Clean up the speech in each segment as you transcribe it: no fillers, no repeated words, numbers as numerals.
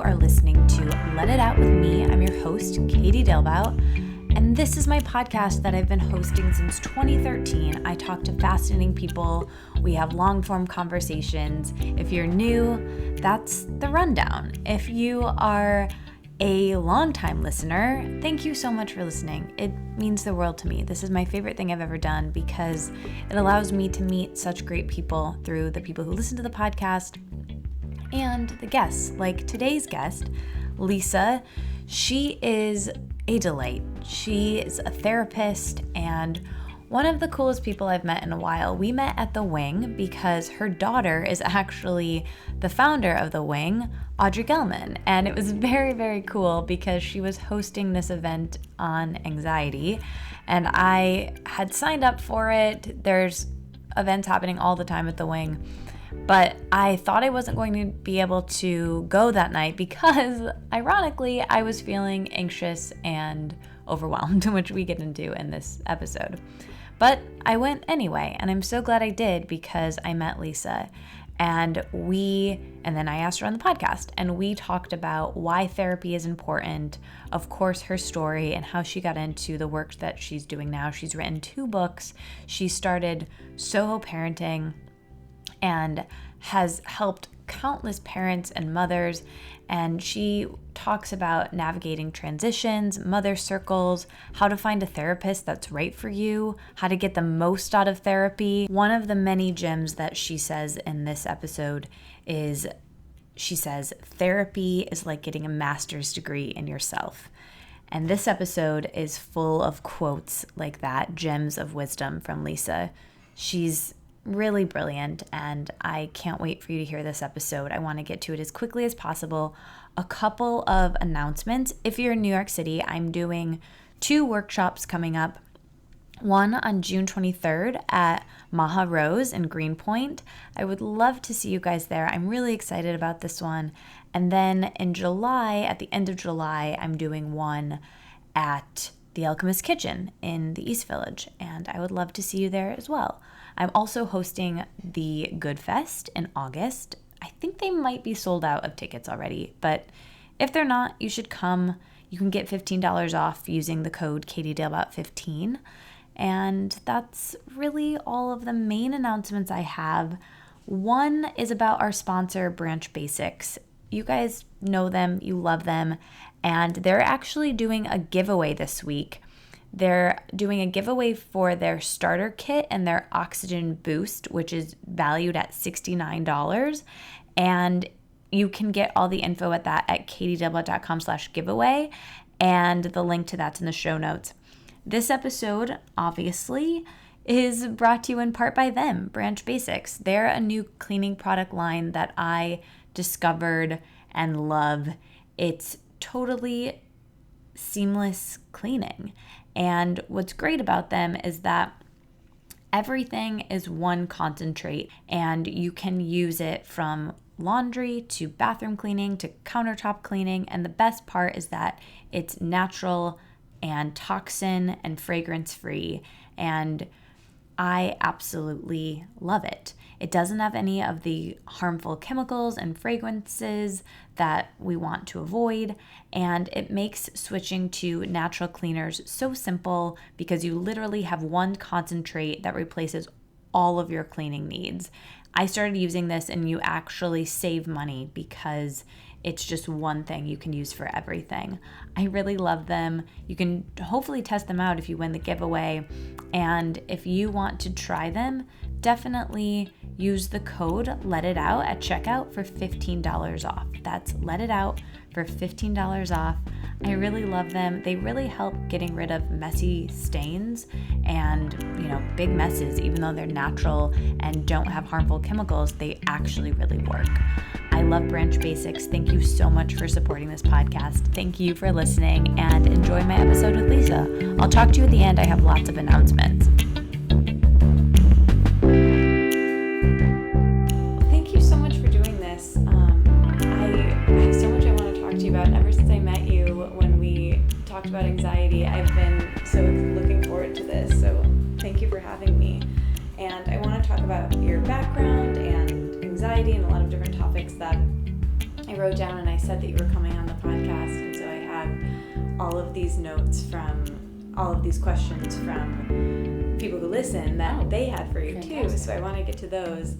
You are listening to Let It Out with me. I'm your host, Katie Dalebout, and this is my podcast that I've been hosting since 2013. I talk to fascinating people. We have long-form conversations. If you're new, that's the rundown. If you are a longtime listener, thank you so much for listening. It means the world to me. This is my favorite thing I've ever done because it allows me to meet such great people through the people who listen to the podcast and the guests, like today's guest, Lisa. She is a delight. She is a therapist and one of the coolest people I've met in a while. We met at The Wing because her daughter is actually the founder of The Wing, Audrey Gelman. And it was very, very cool because she was hosting this event on anxiety and I had signed up for it. There's events happening all the time at The Wing. But I thought I wasn't going to be able to go that night because, ironically, I was feeling anxious and overwhelmed, which we get into in this episode. But I went anyway, and I'm so glad I did because I met Lisa. And then I asked her on the podcast, and we talked about why therapy is important, of course, her story and how she got into the work that she's doing now. She's written 2 books. She started Soho Parenting and has helped countless parents and mothers, and she talks about navigating transitions, mother circles, how to find a therapist that's right for you, how to get the most out of therapy. One of the many gems that she says in this episode is, she says, therapy is like getting a master's degree in yourself. And this episode is full of quotes like that, gems of wisdom from Lisa. She's really brilliant, and I can't wait for you to hear this episode. I want to get to it as quickly as possible. A couple of announcements. If you're in New York City, I'm doing 2 workshops coming up. One on June 23rd at Maha Rose in Greenpoint. I would love to see you guys there. I'm really excited about this one. And then in July, at the end of July, I'm doing one at the Alchemist Kitchen in the East Village, and I would love to see you there as well. I'm also hosting the Good Fest in August. I think they might be sold out of tickets already, but if they're not, you should come. You can get $15 off using the code KatieDalebout15. And that's really all of the main announcements I have. One is about our sponsor, Branch Basics. You guys know them, you love them, and they're actually doing a giveaway this week. They're doing a giveaway for their starter kit and their oxygen boost, which is valued at $69. And you can get all the info at that at katiedalebout.com/giveaway. And the link to that's in the show notes. This episode, obviously, is brought to you in part by them, Branch Basics. They're a new cleaning product line that I discovered and love. It's totally seamless cleaning. And what's great about them is that everything is one concentrate, and you can use it from laundry to bathroom cleaning to countertop cleaning. And the best part is that it's natural and toxin and fragrance free. And I absolutely love it. It doesn't have any of the harmful chemicals and fragrances that we want to avoid, and it makes switching to natural cleaners so simple because you literally have one concentrate that replaces all of your cleaning needs. I started using this and you actually save money because it's just one thing you can use for everything. I really love them. You can hopefully test them out if you win the giveaway. And if you want to try them, definitely use the code LETITOUT at checkout for $15 off. That's LETITOUT for $15 off. I really love them. They really help getting rid of messy stains and, big messes. Even though they're natural and don't have harmful chemicals, they actually really work. I love Branch Basics. Thank you so much for supporting this podcast. Thank you for listening and enjoy my episode with Lisa. I'll talk to you at the end. I have lots of announcements. Thank you so much for doing this. I have so much I want to talk to you about. And ever since I met you, when we talked about anxiety, I've been so looking forward to this. So thank you for having me. And I want to talk about your background and anxiety and a lot of different topics that I wrote down and I said that you were coming on the podcast, and so I had all of these notes from all of these questions from people who listen that they had for you too. So I want to get to those.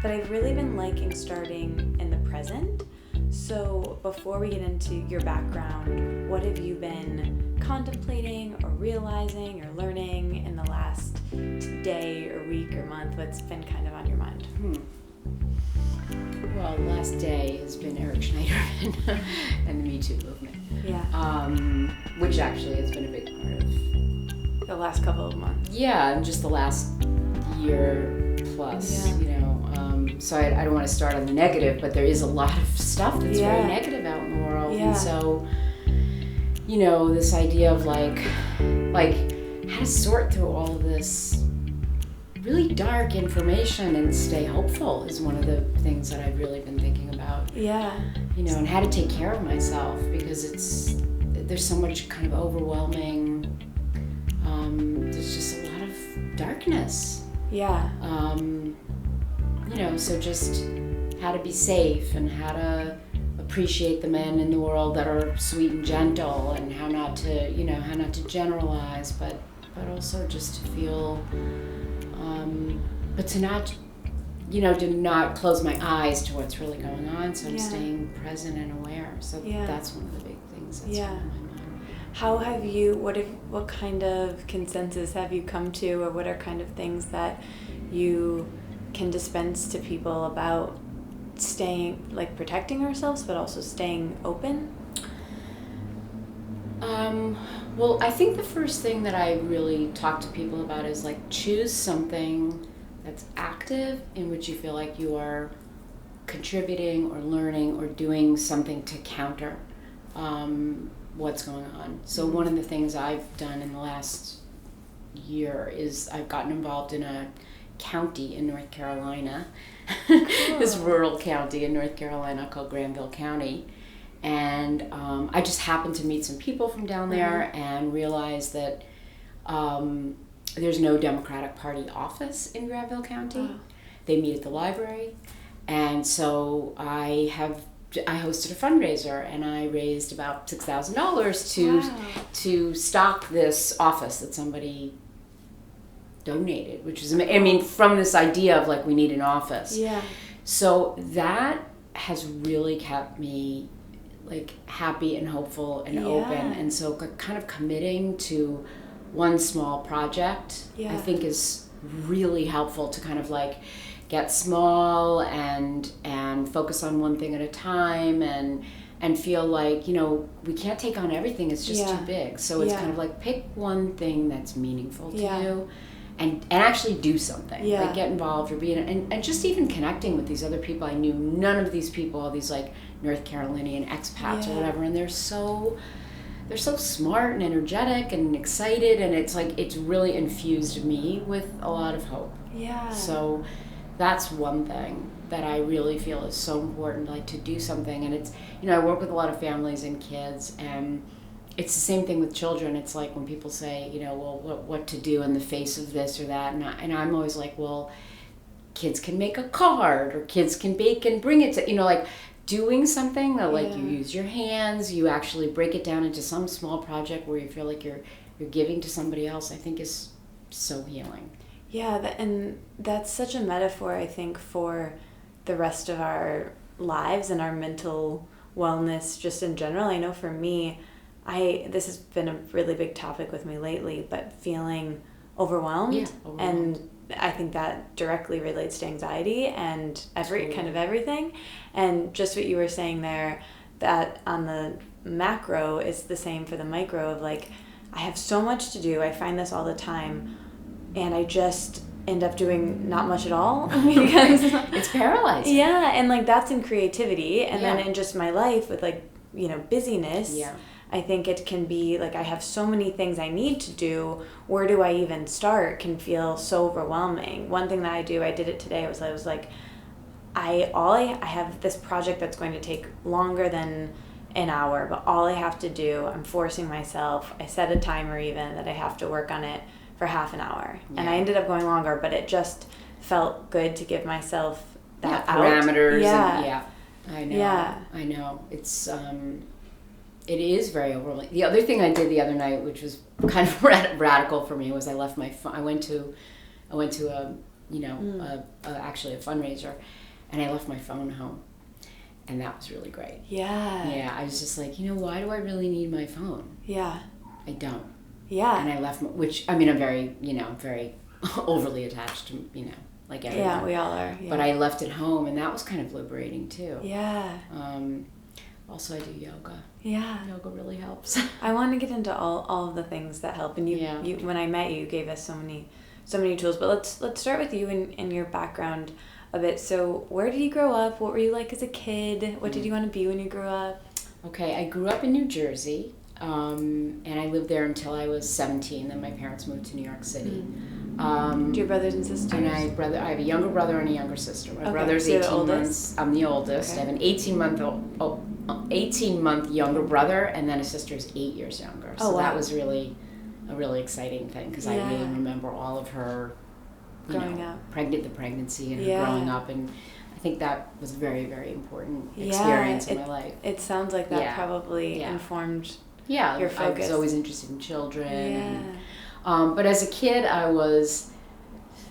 But I've really been liking starting in the present. So before we get into your background, what have you been contemplating or realizing or learning in the last day or week or month? What's been kind of on your mind? Well, the last day has been Eric Schneiderman and the Me Too movement. Yeah. Which actually has been a big part of the last couple of months. Yeah, and just the last year plus, so I don't want to start on the negative, but there is a lot of stuff that's very negative out in the world. Yeah. And so, this idea of like how to sort through all of this really dark information and stay hopeful is one of the things that I've really been thinking about. Yeah. And how to take care of myself, because there's so much kind of overwhelming, there's just a lot of darkness. Yeah. So just how to be safe and how to appreciate the men in the world that are sweet and gentle, and how not to generalize, but also just to feel, but to not close my eyes to what's really going on. So I'm staying present and aware. So that's one of the big things that's on my mind. How have you, what kind of consensus have you come to, or what are kind of things that you can dispense to people about staying, like protecting ourselves, but also staying open? Well, I think the first thing that I really talk to people about is like choose something that's active, in which you feel like you are contributing or learning or doing something to counter what's going on. So one of the things I've done in the last year is I've gotten involved in a county in North Carolina, this rural county in North Carolina called Granville County. And I just happened to meet some people from down there and realized that there's no Democratic Party office in Granville County. They meet at the library. And so I hosted a fundraiser, and I raised about $6,000 to stock this office that somebody donated, which is, from this idea of like, we need an office. Yeah. So that has really kept me like happy and hopeful and open. And so kind of committing to one small project, I think is really helpful to kind of like get small and focus on one thing at a time, and feel like, we can't take on everything. It's just too big. So it's kind of like pick one thing that's meaningful to you. And actually do something, like get involved or be in, and just even connecting with these other people. I knew none of these people, all these like North Carolinian expats or whatever, and they're so smart and energetic and excited, and it's like it's really infused me with a lot of hope. Yeah. So that's one thing that I really feel is so important, like to do something. And it's, I work with a lot of families and kids, and it's the same thing with children. It's like when people say, well, what to do in the face of this or that. And I'm always like, well, kids can make a card, or kids can bake and bring it to, like doing something that like you use your hands, you actually break it down into some small project where you feel like you're giving to somebody else, I think is so healing. Yeah, and that's such a metaphor, I think, for the rest of our lives and our mental wellness just in general. I know for me, this has been a really big topic with me lately, but feeling overwhelmed. And I think that directly relates to anxiety and kind of everything. And just what you were saying there, that on the macro is the same for the micro of like, I have so much to do. I find this all the time, and I just end up doing not much at all because it's paralyzing. Yeah, and like that's in creativity, and then in just my life with like, busyness. Yeah. I think it can be like I have so many things I need to do. Where do I even start? Can feel so overwhelming. One thing that I did it today, I was like, I have this project that's going to take longer than an hour, but all I have to do, I'm forcing myself. I set a timer even that I have to work on it for half an hour, and I ended up going longer, but it just felt good to give myself that parameters. I know. Yeah. I know. It's it is very overwhelming. The other thing I did the other night, which was kind of radical for me, was I left my phone. I went to a actually a fundraiser, and I left my phone home, and that was really great. Yeah. Yeah. I was just like, why do I really need my phone? Yeah. I don't. Yeah. And I left, I'm very, very overly attached to, like everyone. Yeah, we all are. Yeah. But I left it home, and that was kind of liberating too. Yeah. Also, I do yoga. Yeah. Yoga really helps. I want to get into all of the things that help. And you when I met you, you gave us so many tools. But let's start with you and your background a bit. So where did you grow up? What were you like as a kid? What did you want to be when you grew up? Okay, I grew up in New Jersey, and I lived there until I was 17. Then my parents moved to New York City. Do you have brothers and sisters? And I have a younger brother and a younger sister. My brother's so 18 months. I'm the oldest. Okay. I have an 18-month younger brother, and then a sister who's 8 years younger. So wow. that was really a really exciting thing, because I really remember all of her growing up, the pregnancy and her growing up, and I think that was a very, very important experience in my life. It sounds like that probably informed your focus. I was always interested in children. And, but as a kid, I was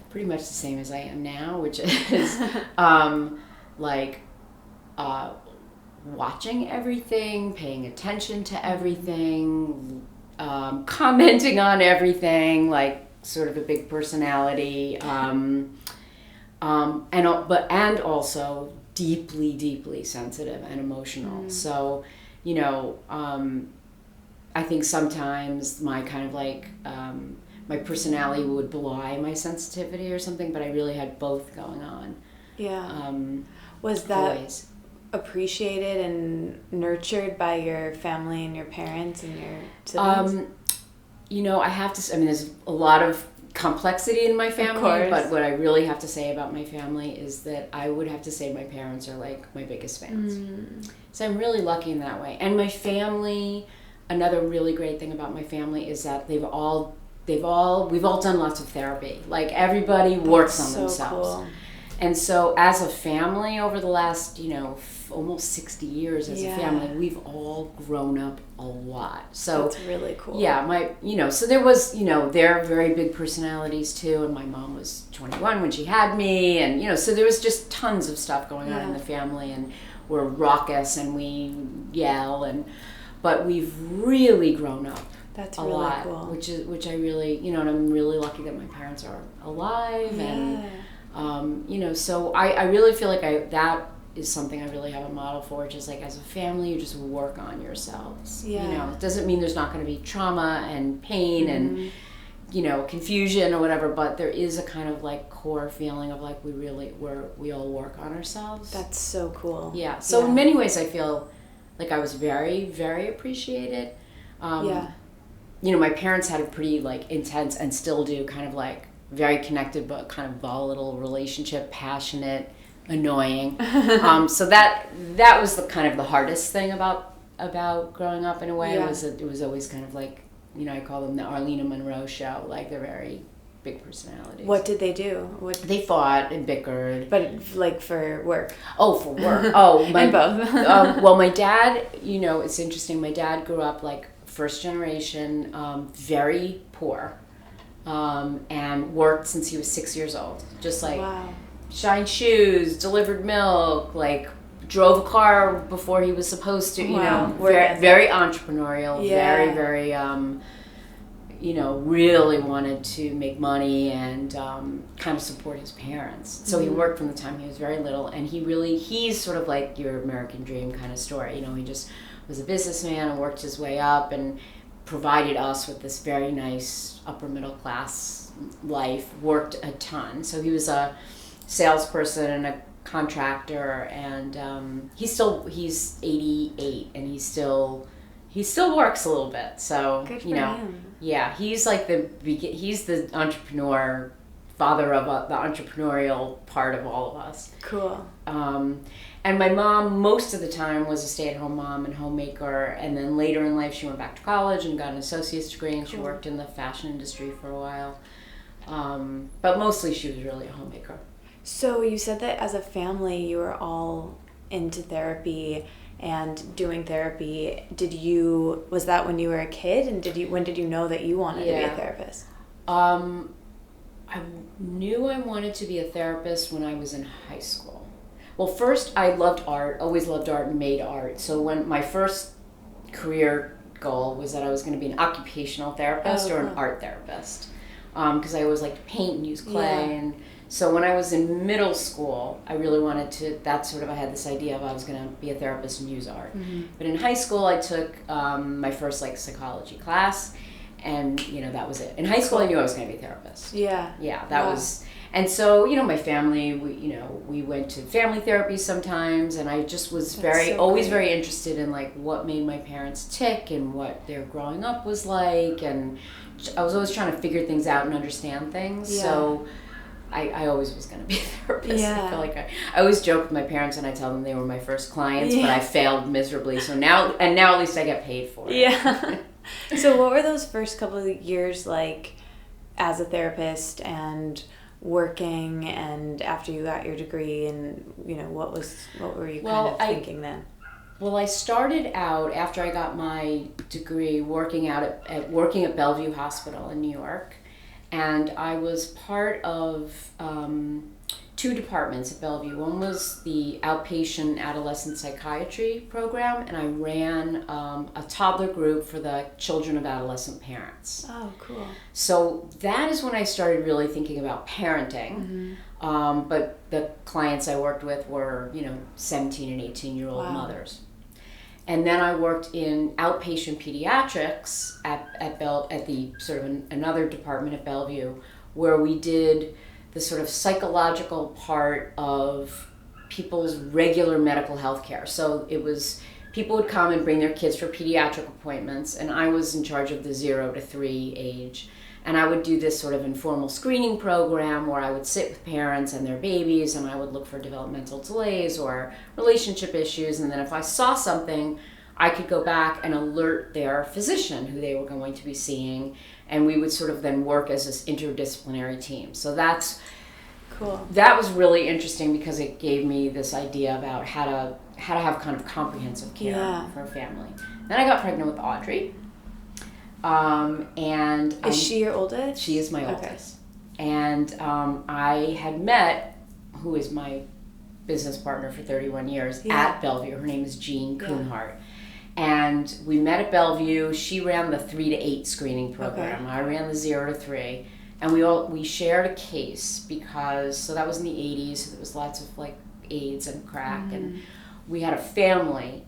pretty much the same as I am now, which is watching everything, paying attention to everything, commenting on everything, like sort of a big personality, and also deeply, deeply sensitive and emotional. So, I think sometimes my kind of my personality would belie my sensitivity or something, but I really had both going on. Yeah. Was that always appreciated and nurtured by your family and your parents and your siblings? I have to say, there's a lot of complexity in my family, but what I really have to say about my family is that I would have to say my parents are like my biggest fans. So I'm really lucky in that way. And my family, another really great thing about my family is that we've all done lots of therapy. Like everybody works on themselves. Cool. And so as a family over the last, almost 60 years as a family, we've all grown up a lot. So that's really cool. Yeah, so there was, they're very big personalities too, and my mom was 21 when she had me, and so there was just tons of stuff going on in the family, and we're raucous and we yell, but we've really grown up. That's a really lot, cool. Which I really, and I'm really lucky that my parents are alive, and so I really feel like that is something I really have a model for, which is like as a family, you just work on yourselves. It doesn't mean there's not going to be trauma and pain and confusion or whatever, but there is a kind of like core feeling of like we all work on ourselves. That's so cool. Yeah. So in many ways, I feel like I was very, very appreciated. My parents had a pretty like intense, and still do, kind of like very connected but kind of volatile relationship, passionate, annoying. So that was the kind of the hardest thing about growing up in a way. Was that it was always kind of like, I call them the Arlena Monroe show. Like they're very big personalities. What did they do? They fought and bickered. But like for work? Oh, for work. Oh, and both. Well, my dad, it's interesting. My dad grew up like first generation, very poor, and worked since he was 6 years old. Just like shined shoes, delivered milk, like drove a car before he was supposed to. Very entrepreneurial. Very, very. Really wanted to make money and kind of support his parents. So he worked from the time he was very little, and he's sort of like your American dream kind of story. He just was a businessman and worked his way up and provided us with this very nice upper middle class life, worked a ton. So he was a salesperson and a contractor, and he's 88 and he still works a little bit. So good for him. Yeah, he's like he's the entrepreneur, father of the entrepreneurial part of all of us. Cool. And my mom, most of the time, was a stay-at-home mom and homemaker. And then later in life, she went back to college and got an associate's degree, and she worked in the fashion industry for a while. But mostly, she was really a homemaker. So you said that as a family, you were all into therapy and doing therapy, was that when you were a kid, and when did you know that you wanted to be a therapist? I knew I wanted to be a therapist when I was in high school. Well, first I loved art, always loved art and made art. So when my first career goal was that I was going to be an occupational therapist or an art therapist, because I always liked to paint and use clay. And so when I was in middle school, I really wanted to, I had this idea of I was going to be a therapist and use art. But in high school, I took my first psychology class, and that was it. In high school, I knew I was going to be a therapist. That was, and so my family, we went to family therapy sometimes, and I just was always very interested in what made my parents tick and what their growing up was like, and I was always trying to figure things out and understand things. So I always was going to be a therapist. I feel like I always joke with my parents and I tell them they were my first clients, but I failed miserably. So now at least I get paid for it. Yeah. So what were those first couple of years like as a therapist and working, and after you got your degree, and what were you thinking then? Well, I started out after I got my degree working at Bellevue Hospital in New York. And I was part of two departments at Bellevue. One was the outpatient adolescent psychiatry program, and I ran a toddler group for the children of adolescent parents. Oh, cool. So that is when I started really thinking about parenting. But the clients I worked with were, 17 and 18-year-old mothers. And then I worked in outpatient pediatrics at the sort of another department at Bellevue, where we did the sort of psychological part of people's regular medical health care. So it was, people would come and bring their kids for pediatric appointments, and I was in charge of the 0 to 3 age. And I would do this sort of informal screening program where I would sit with parents and their babies, and I would look for developmental delays or relationship issues. And then if I saw something, I could go back and alert their physician who they were going to be seeing, and we would sort of then work as this interdisciplinary team. So that's cool. That was really interesting because it gave me this idea about how to have kind of comprehensive care for a family. Then I got pregnant with Audrey. And is she your oldest? She is my oldest. And I had met, who is my business partner for 31 years at Bellevue. Her name is Jean Kuhnhart. And we met at Bellevue. She ran the 3 to 8 screening program. I ran the 0 to 3. And we shared a case because, that was in the 80s, so there was lots of AIDS and crack. And we had a family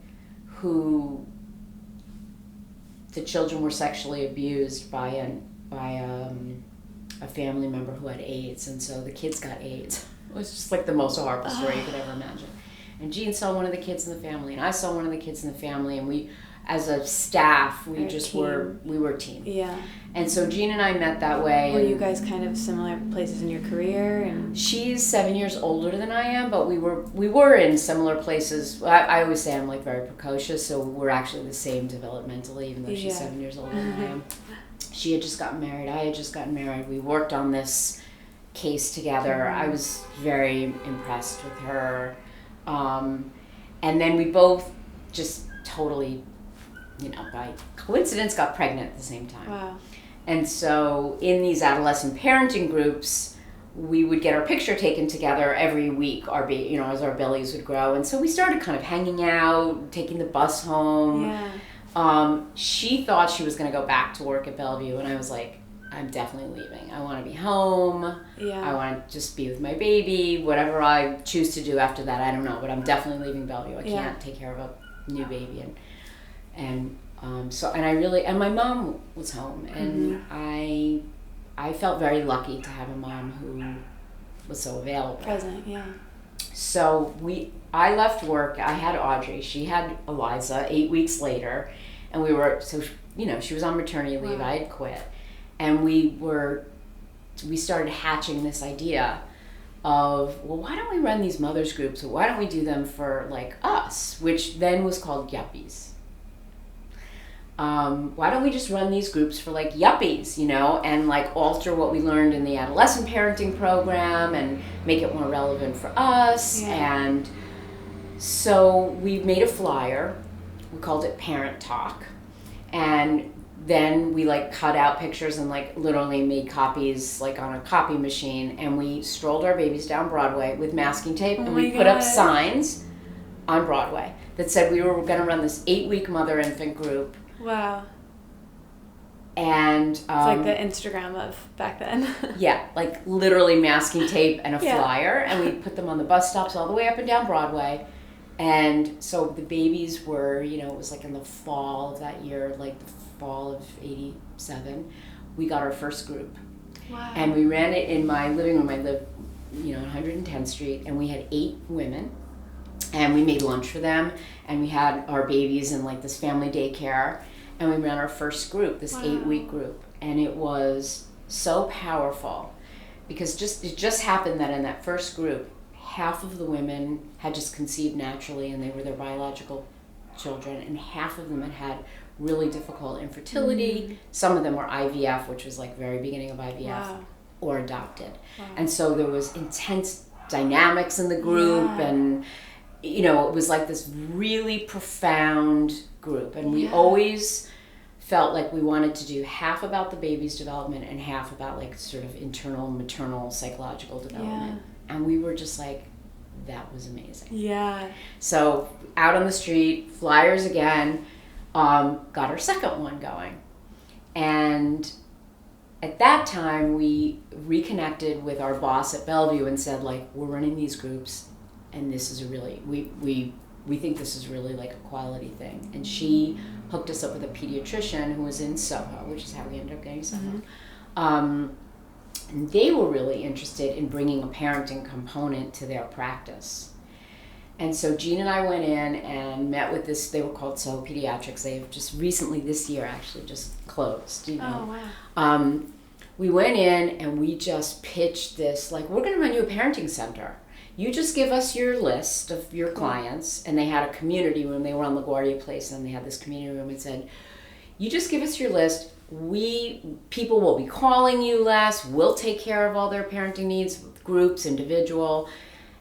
who the children were sexually abused by a family member who had AIDS, and so the kids got AIDS. It was just the most horrible story you could ever imagine. And Jean saw one of the kids in the family, and I saw one of the kids in the family, and we, as a staff, we were a team. Yeah. And so Jean and I met that way. Were you guys kind of similar places in your career? And she's 7 years older than I am, but we were in similar places. I always say I'm very precocious, so we're actually the same developmentally, even though she's 7 years older than I am. She had just gotten married. I had just gotten married. We worked on this case together. I was very impressed with her. And then we both just totally, by coincidence, got pregnant at the same time. Wow. And so in these adolescent parenting groups, we would get our picture taken together every week, as our bellies would grow. And so we started kind of hanging out, taking the bus home. Yeah. She thought she was going to go back to work at Bellevue, and I was like, I'm definitely leaving. I want to be home. Yeah. I want to just be with my baby. Whatever I choose to do after that, I don't know. But I'm definitely leaving Bellevue. I can't take care of a new baby. And my mom was home, and I felt very lucky to have a mom who was so available. Present, yeah. So I left work. I had Audrey. She had Eliza 8 weeks later, and she was on maternity leave. Wow. I had quit. And we started hatching this idea of, well, why don't we run these mothers groups? Why don't we do them for us, which then was called yuppies. Why don't we just run these groups for yuppies, and alter what we learned in the adolescent parenting program and make it more relevant for us. Yeah. And So we made a flyer. We called it Parent Talk. And then we like cut out pictures and like literally made copies like on a copy machine. And we strolled our babies down Broadway with masking tape. And we put up signs on Broadway that said we were going to run this 8-week mother-infant group. Wow. And it's like the Instagram of back then. Yeah, like literally masking tape and a flyer, and we put them on the bus stops all the way up and down Broadway. And so the babies were, you know, it was like in the fall of that year, like the fall of '87, we got our first group. Wow. And we ran it in my living room. I live, you know, on 110th Street, and we had 8 women, and we made lunch for them, and we had our babies in like this family daycare. And we ran our first group, this 8-week group. And it was so powerful because it just happened that in that first group, half of the women had just conceived naturally and they were their biological children, and half of them had really difficult infertility. Some of them were IVF, which was like very beginning of IVF, or adopted. And so there was intense dynamics in the group, and you know, it was like this really profound group, and we always felt like we wanted to do half about the baby's development and half about like sort of internal maternal psychological development. And we were just like, that was amazing. Yeah. So out on the street, flyers again, got our second one going. And at that time we reconnected with our boss at Bellevue and said, like, we're running these groups and this is a really, we think this is really like a quality thing. And she hooked us up with a pediatrician who was in Soho, which is how we ended up getting Soho. And they were really interested in bringing a parenting component to their practice. And so Jean and I went in and met with this, they were called Soho Pediatrics. They have just recently this year actually just closed, you know. Oh, wow. We went in and we just pitched this, like, we're gonna run you a parenting center. You just give us your list of your clients, and they had a community room. They were on LaGuardia Place, and they had this community room and said, you just give us your list. People will be calling you less. We'll take care of all their parenting needs, groups, individual.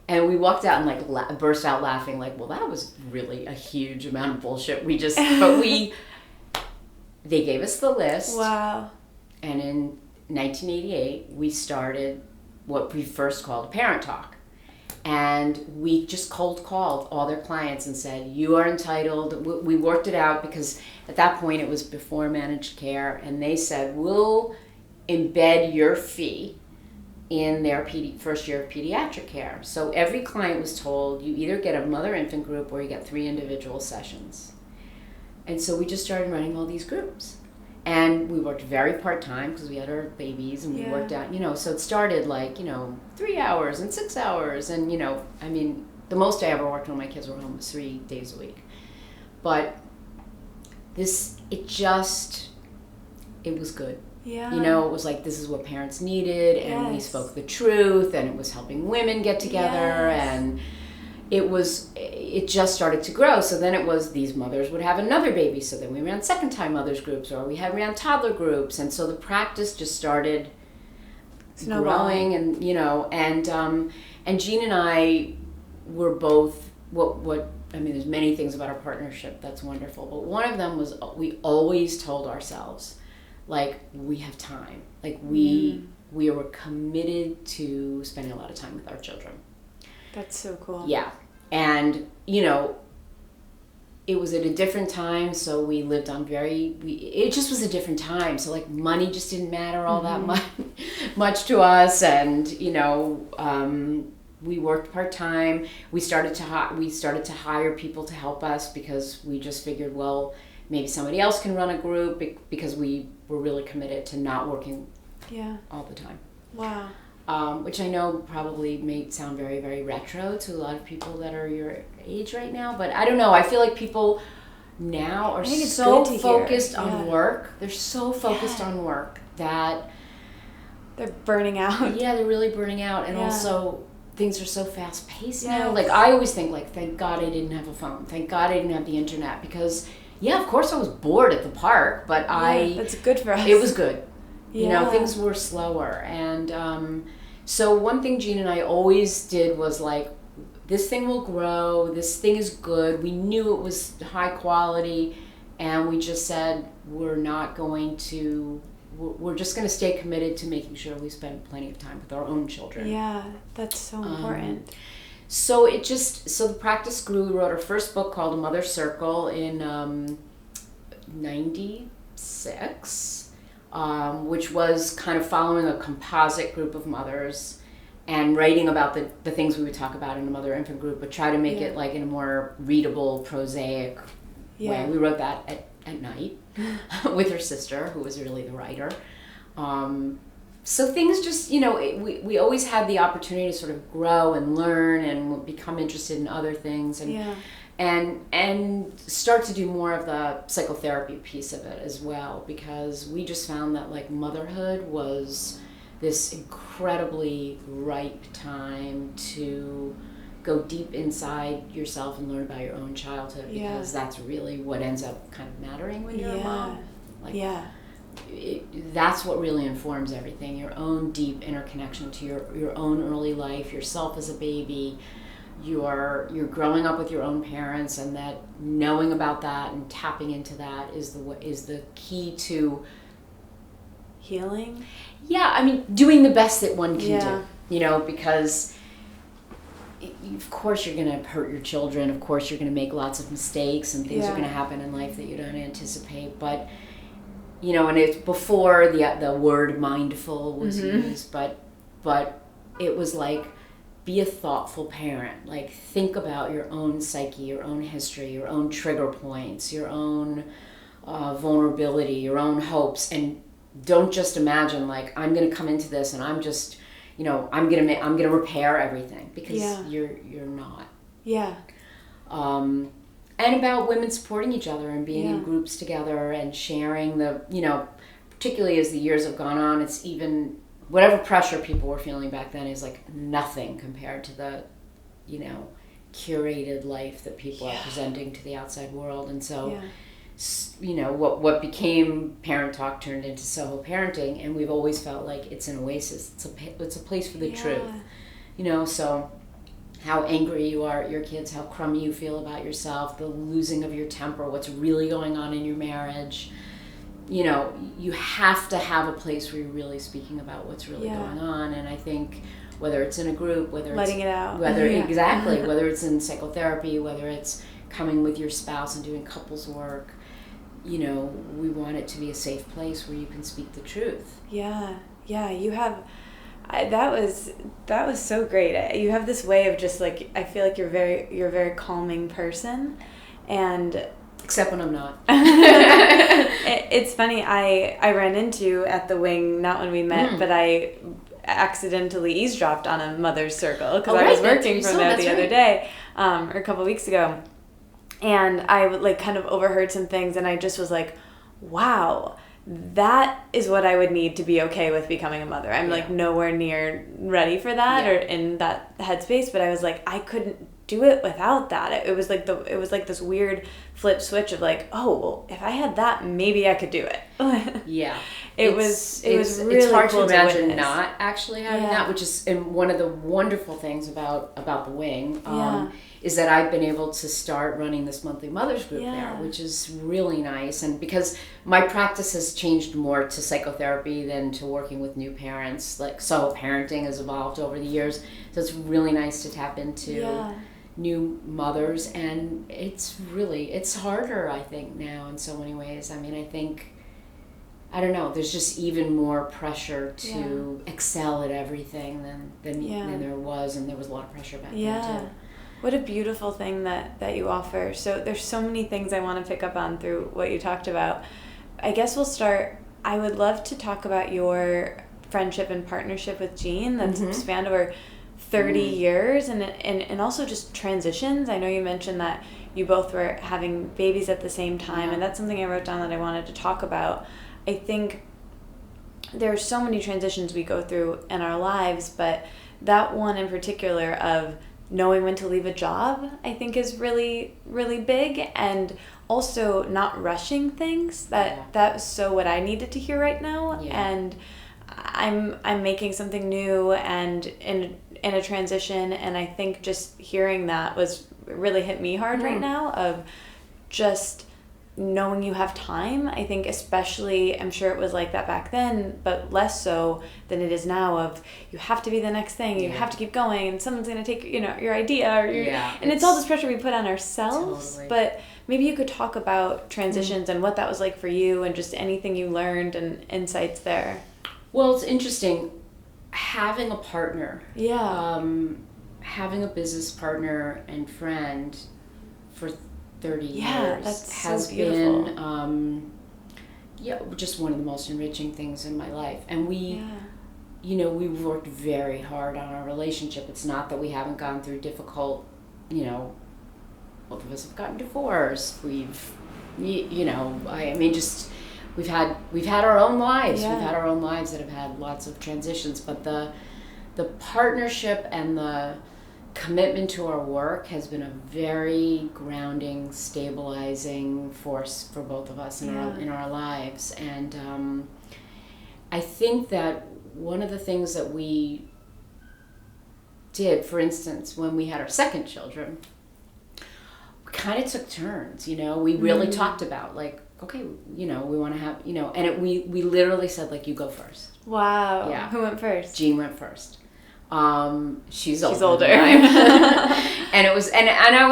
And we walked out and like burst out laughing, like, well, that was really a huge amount of bullshit. They gave us the list. Wow. And in 1988, we started what we first called a Parent Talk. And we just cold called all their clients and said, you are entitled. We worked it out because at that point it was before managed care. And they said, we'll embed your fee in their first year of pediatric care. So every client was told, you either get a mother-infant group or you get 3 individual sessions. And so we just started running all these groups. And we worked very part-time because we had our babies, and we worked out, you know, so it started like, you know, 3 hours and 6 hours. And, you know, I mean, the most I ever worked when my kids were home was 3 days a week. But it was good. Yeah. You know, it was like, this is what parents needed, and we spoke the truth, and it was helping women get together, and it just started to grow. So then it was these mothers would have another baby. So then we ran second time mothers groups, or we ran toddler groups. And so the practice just started growing, and, you know, and Jean and I were both I mean, there's many things about our partnership that's wonderful, but one of them was we always told ourselves, like, we have time. Like we were committed to spending a lot of time with our children. That's so cool. Yeah. And, you know, it was at a different time, so we lived on it just was a different time. So, like, money just didn't matter all that much to us. And, you know, we worked part-time. We started to hire people to help us because we just figured, well, maybe somebody else can run a group, because we were really committed to not working all the time. Wow. Which I know probably may sound very, very retro to a lot of people that are your age right now, but I don't know. I feel like people now are so focused on work. They're so focused on work that they're burning out. Yeah, they're really burning out, and also things are so fast paced now. Like, I always think, like, thank God I didn't have a phone. Thank God I didn't have the internet, because of course I was bored at the park, but that's good for us. It was good. You know, things were slower. And so one thing Jean and I always did was, like, this thing will grow, this thing is good. We knew it was high quality, and we just said we're just going to stay committed to making sure we spend plenty of time with our own children. Yeah, that's so important. So the practice grew. We wrote our first book called A Mother's Circle in 96, which was kind of following a composite group of mothers and writing about the things we would talk about in a mother-infant group, but try to make it like in a more readable, prosaic way. We wrote that at night with her sister, who was really the writer. So things just, we always had the opportunity to sort of grow and learn and become interested in other things and start to do more of the psychotherapy piece of it as well, because we just found that like motherhood was this incredibly ripe time to go deep inside yourself and learn about your own childhood, because that's really what ends up kind of mattering when you're a mom. That's what really informs everything. Your own deep interconnection to your own early life, yourself as a baby, you're growing up with your own parents, and that knowing about that and tapping into that is the key to healing. Yeah, I mean, doing the best that one can do. Because of course you're going to hurt your children. Of course you're going to make lots of mistakes, and things are going to happen in life that you don't anticipate. But and it's before the word mindful was used, but it was like, be a thoughtful parent. Like, think about your own psyche, your own history, your own trigger points, your own vulnerability, your own hopes, and don't just imagine like, I'm going to come into this and I'm just, I'm going to repair everything, because you're not. Yeah. And about women supporting each other and being in groups together and sharing particularly as the years have gone on, it's even, whatever pressure people were feeling back then is like nothing compared to the, curated life that people are presenting to the outside world. And so, what became Parent Talk turned into Soho Parenting, and we've always felt like it's an oasis. It's a place for the truth. So how angry you are at your kids, how crummy you feel about yourself, the losing of your temper, what's really going on in your marriage. You have to have a place where you're really speaking about what's really going on. And I think whether it's in a group, whether letting it out, exactly, whether it's in psychotherapy, whether it's coming with your spouse and doing couples work, we want it to be a safe place where you can speak the truth. Yeah, you have. That was so great. You have this way of just like, I feel like you're a very calming person, and except when I'm not. It's funny. I ran into at the wing, not when we met, but I accidentally eavesdropped on a Mother's Circle because I was working from there the other day, or a couple of weeks ago, and I like kind of overheard some things, and I just was like, wow. That is what I would need to be okay with becoming a mother. I'm like nowhere near ready for that or in that headspace, but I was like, I couldn't do it without that. It was like this weird flip switch of like, oh, well, if I had that, maybe I could do it. It was really it's hard cool to imagine witness. Not actually having that, which is one of the wonderful things about the wing. Is that I've been able to start running this monthly mothers group there, which is really nice. And because my practice has changed more to psychotherapy than to working with new parents, like Soho Parenting has evolved over the years. So it's really nice to tap into new mothers. And it's harder, I think, now in so many ways. I mean, I don't know, there's just even more pressure to excel at everything than there was. And there was a lot of pressure back then, too. What a beautiful thing that you offer. So there's so many things I want to pick up on through what you talked about. I guess we'll start. I would love to talk about your friendship and partnership with Jean that's spanned over 30 years and also just transitions. I know you mentioned that you both were having babies at the same time, and that's something I wrote down that I wanted to talk about. I think there are so many transitions we go through in our lives, but that one in particular of knowing when to leave a job, I think is really, really big, and also not rushing things. That's so what I needed to hear right now. And I'm making something new and in in a transition, and I think just hearing that was really hit me hard right now, of just knowing you have time. I think especially, I'm sure it was like that back then, but less so than it is now, of you have to be the next thing, you have to keep going, and someone's going to take, your idea, or and it's all this pressure we put on ourselves. Totally. But maybe you could talk about transitions and what that was like for you, and just anything you learned and insights there. Well, it's interesting having a partner, having a business partner and friend for 30 years has so beautiful. Been just one of the most enriching things in my life. And we we've worked very hard on our relationship. It's not that we haven't gone through difficult, both of us have gotten divorced. We've we've had our own lives. We've had our own lives that have had lots of transitions, but the partnership and the commitment to our work has been a very grounding, stabilizing force for both of us in our lives. And I think that one of the things that we did, for instance, when we had our second children, we kind of took turns. We really talked about, like, okay, we want to have, we we literally said, like, you go first. Wow. Yeah. Who went first? Jean went first. She's older. And it was, and I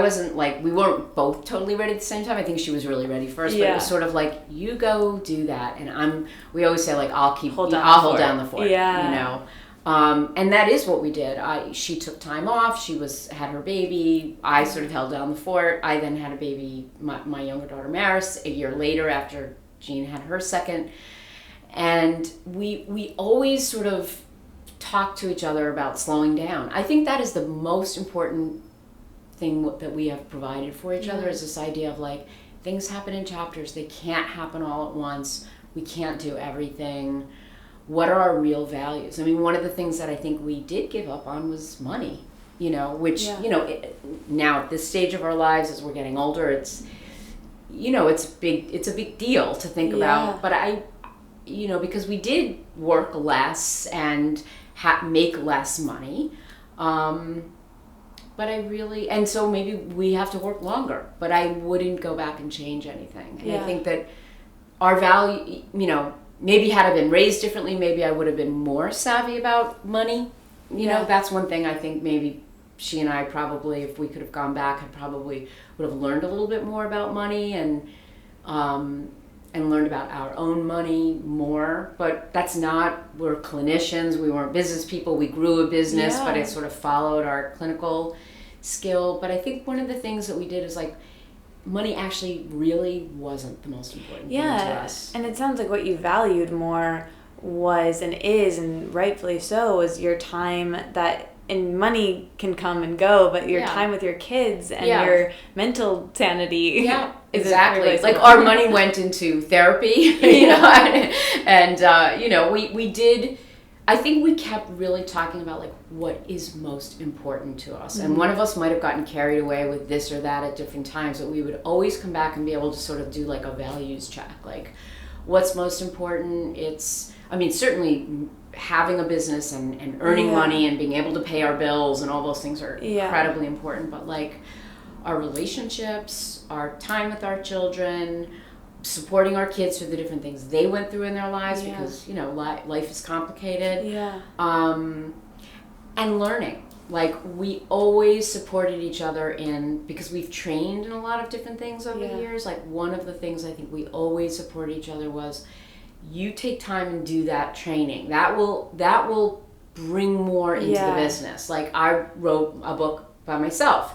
wasn't like, we weren't both totally ready at the same time. I think she was really ready first, but it was sort of like, you go do that, and we always say, like, I'll hold down the fort. And that is what we did. She took time off. She had her baby. I sort of held down the fort. I then had a baby, my younger daughter Maris, a year later after Jean had her second. And we always sort of talk to each other about slowing down. I think that is the most important thing that we have provided for each other, is this idea of, like, things happen in chapters. They can't happen all at once. We can't do everything. What are our real values? I mean, one of the things that I think we did give up on was money, which, now at this stage of our lives, as we're getting older, it's a big deal to think about. But because we did work less and make less money, but and so maybe we have to work longer, but I wouldn't go back and change anything. And I think that our value, maybe had I been raised differently, maybe I would have been more savvy about money. That's one thing I think maybe she and I probably, if we could have gone back, would have learned a little bit more about money and learned about our own money more. But that's not, we're clinicians, we weren't business people, we grew a business, but it sort of followed our clinical skill. But I think one of the things that we did is, like, money actually really wasn't the most important thing to us. And it sounds like what you valued more was, and is, and rightfully so, is your time. And money can come and go, but your time with your kids and your mental sanity. Yeah, exactly. Like, our money went into therapy, we did. I think we kept really talking about, like, what is most important to us. And one of us might have gotten carried away with this or that at different times, but we would always come back and be able to sort of do, like, a values check. Like, what's most important? Certainly having a business and earning money and being able to pay our bills and all those things are incredibly important. But, like, our relationships, our time with our children, supporting our kids through the different things they went through in their lives, because life is complicated, and learning. Like, we always supported each other because we've trained in a lot of different things over the years. Like, one of the things I think we always supported each other was, you take time and do that training. That will bring more into the business. Like, I wrote a book by myself,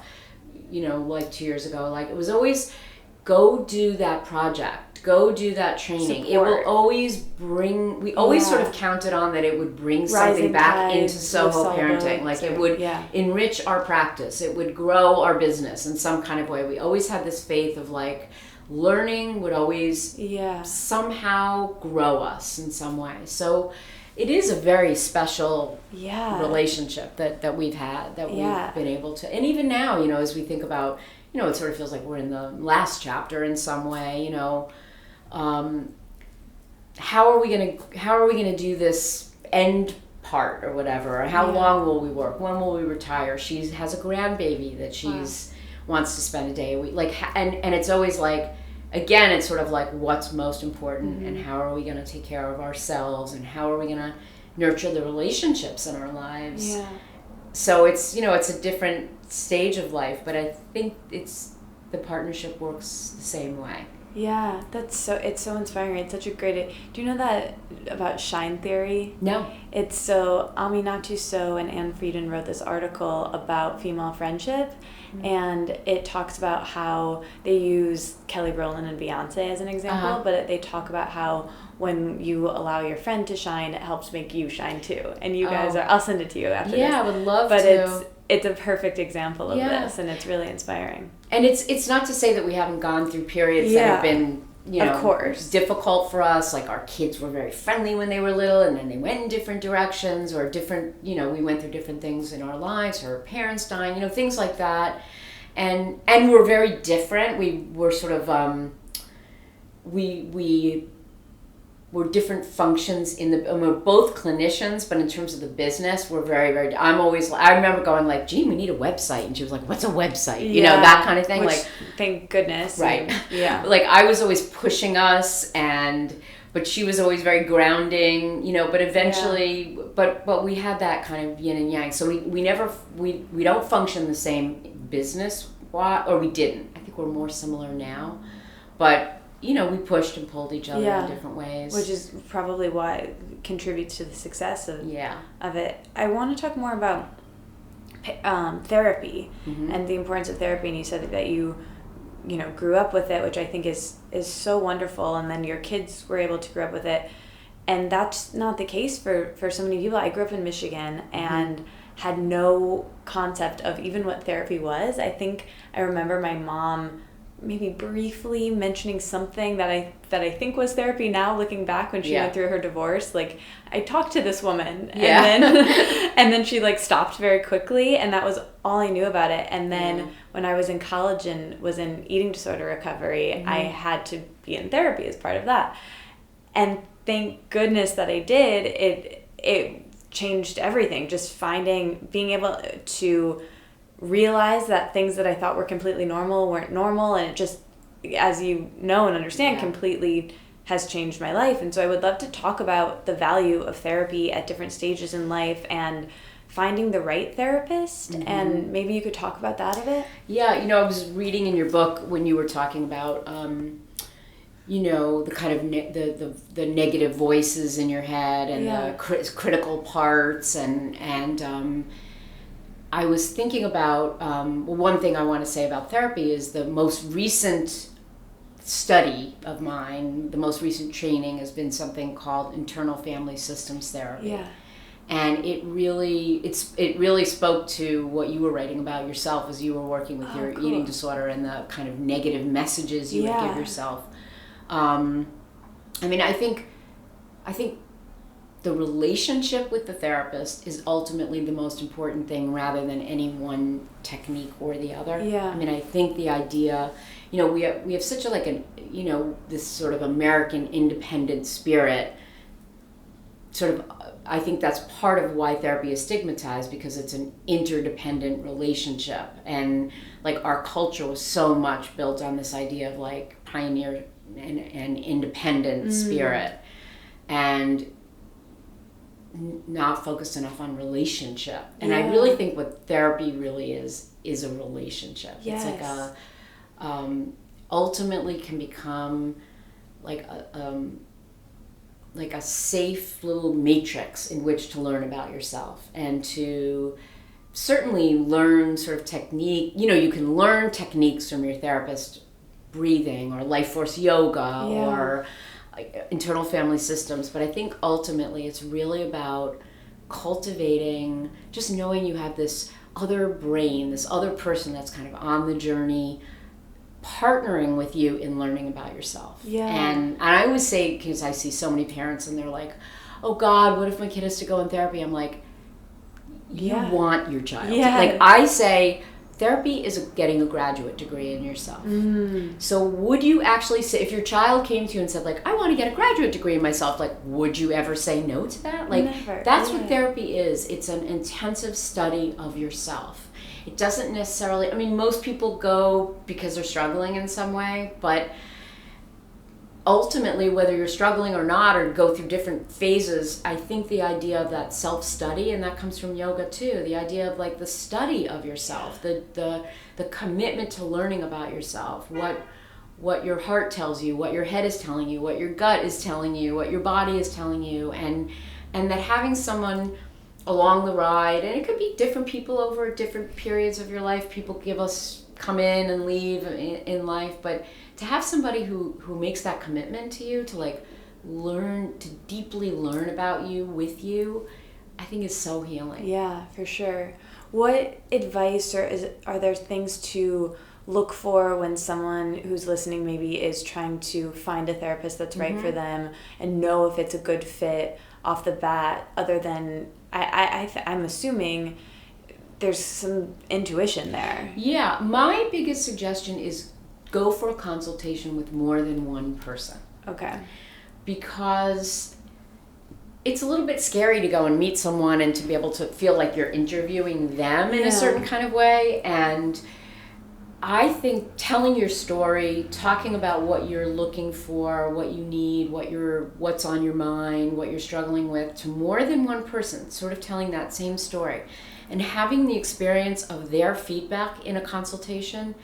like 2 years ago. Like, it was always, go do that project, go do that training. Support. It will always bring, we always sort of counted on that it would bring something back into Soho Parenting. Like, it would enrich our practice. It would grow our business in some kind of way. We always had this faith of, like, learning would always somehow grow us in some way. So it is a very special relationship that we've had, that we've been able to. And even now, as we think about, it sort of feels like we're in the last chapter in some way. How are we gonna do this end part or whatever, or how long will we work, when will we retire. She has a grandbaby that she's wants to spend a day a week, like, and it's always like, again, it's sort of like what's most important, and how are we going to take care of ourselves, and how are we going to nurture the relationships in our lives. So it's, you know, it's a different stage of life, but I think the partnership works the same way. Yeah, it's so inspiring. It's such a great... Do you know that about shine theory? No. It's so... Aminatou Sow and Anne Frieden wrote this article about female friendship, and it talks about how they use Kelly Rowland and Beyonce as an example, but they talk about how when you allow your friend to shine, it helps make you shine too. And you guys are... I'll send it to you after this. Yeah, I would love to. But it's a perfect example of this, and it's really inspiring. And it's not to say that we haven't gone through periods that have been, you know, of course, difficult for us. Like, our kids were very friendly when they were little, and then they went in different directions, or different, you know, we went through different things in our lives, her parents dying, you know, things like that. And we're very different. We were sort of, we're different functions in the, and we're both clinicians, but in terms of the business, we're very, very, I remember going like, Gee, we need a website. And she was like, what's a website? You know, that kind of thing. Which, like, thank goodness. Right. Yeah. Like, I was always pushing us, but she was always very grounding, you know, but eventually, but we had that kind of yin and yang. So we don't function the same business, or we didn't. I think we're more similar now, but you know, we pushed and pulled each other in different ways. Which is probably why it contributes to the success of it. I want to talk more about therapy and the importance of therapy. And you said that you know, grew up with it, which I think is so wonderful. And then your kids were able to grow up with it. And that's not the case for so many people. I grew up in Michigan and had no concept of even what therapy was. I think I remember my mom maybe briefly mentioning something that I think was therapy now, looking back, when she went through her divorce. Like, I talked to this woman, and then she like stopped very quickly, and that was all I knew about it. And then when I was in college and was in eating disorder recovery, I had to be in therapy as part of that. And thank goodness that I did. It changed everything. Just being able to realize that things that I thought were completely normal weren't normal, and it just, as you know and understand, completely has changed my life. And so I would love to talk about the value of therapy at different stages in life and finding the right therapist, and maybe you could talk about that a bit. Yeah, you know, I was reading in your book when you were talking about you know, the kind of the negative voices in your head and the critical parts, and I was thinking about, one thing I want to say about therapy is the most recent study of mine, the most recent training has been something called internal family systems therapy. Yeah. And it really spoke to what you were writing about yourself as you were working with your eating disorder, and the kind of negative messages you would give yourself. I mean, I think the relationship with the therapist is ultimately the most important thing, rather than any one technique or the other. Yeah. I mean, I think the idea, you know, we have such a you know, this sort of American independent spirit. Sort of, I think that's part of why therapy is stigmatized, because it's an interdependent relationship, and like our culture was so much built on this idea of like pioneer and independent spirit, and not focused enough on relationship. And I really think what therapy really is a relationship. Yes. It's like ultimately can become like a safe little matrix in which to learn about yourself, and to certainly learn sort of technique. You know, you can learn techniques from your therapist, breathing or life force yoga or internal family systems, but I think ultimately it's really about cultivating, just knowing you have this other brain, this other person that's kind of on the journey, partnering with you in learning about yourself. And I always say, because I see so many parents and they're like, oh God, what if my kid has to go in therapy? I'm like, you want your child. Like, I say, therapy is getting a graduate degree in yourself. So would you actually say, if your child came to you and said, like, I want to get a graduate degree in myself, like, would you ever say no to that? Like, Never. That's what therapy is. It's an intensive study of yourself. It doesn't necessarily, I mean, most people go because they're struggling in some way, but ultimately, whether you're struggling or not, or go through different phases, I think the idea of that self-study, and that comes from yoga too, the idea of like the study of yourself, the commitment to learning about yourself, what your heart tells you, what your head is telling you, what your gut is telling you, what your body is telling you, and that having someone along the ride, and it could be different people over different periods of your life, people come in and leave in life, but to have somebody who makes that commitment to you, to like learn, to deeply learn about you, with you, I think is so healing. Yeah, for sure. What advice are there things to look for when someone who's listening maybe is trying to find a therapist that's right for them and know if it's a good fit off the bat, other than I'm assuming there's some intuition there. Yeah, my biggest suggestion is go for a consultation with more than one person. Okay. Because it's a little bit scary to go and meet someone and to be able to feel like you're interviewing them in a certain kind of way. And I think telling your story, talking about what you're looking for, what you need, what's on your mind, what you're struggling with, to more than one person, sort of telling that same story, and having the experience of their feedback in a consultation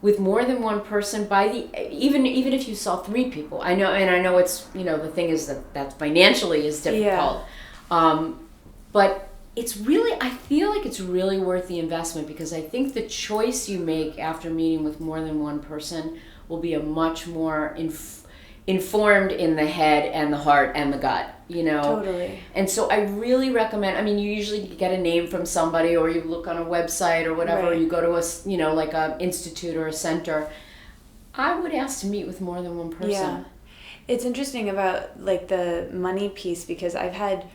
with more than one person, even if you saw 3 people. I know it's, the thing is that financially is difficult. But it's really, I feel like it's really worth the investment, because I think the choice you make after meeting with more than one person will be a much more informed in the head and the heart and the gut, Totally. And so I really recommend, you usually get a name from somebody, or you look on a website or whatever, or you go to a, like a institute or a center. I would ask to meet with more than one person. Yeah. It's interesting about like the money piece, because I've had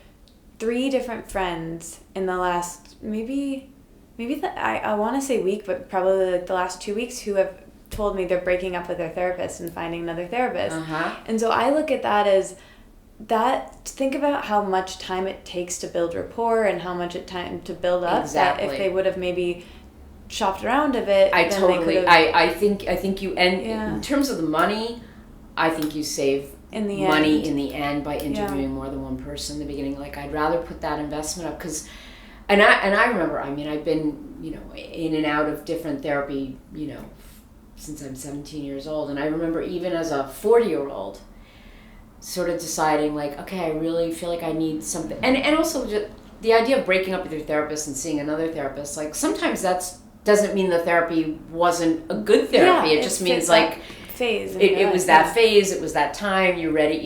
3 different friends in the last maybe I want to say week, but probably like the last 2 weeks, who have told me they're breaking up with their therapist and finding another therapist. And so I look at that as think about how much time it takes to build rapport and how much time to build up. Exactly. That if they would have maybe shopped around a bit, I think you end in terms of the money. I think you save money in the end by interviewing more than one person in the beginning. Like, I'd rather put that investment up, because, and I remember, I've been, in and out of different therapy, since I'm 17 years old. And I remember even as a 40-year-old sort of deciding, like, okay, I really feel like I need something. And also just the idea of breaking up with your therapist and seeing another therapist, like, sometimes doesn't mean the therapy wasn't a good therapy. It just means like phase. It was that phase. It was that time. You're ready.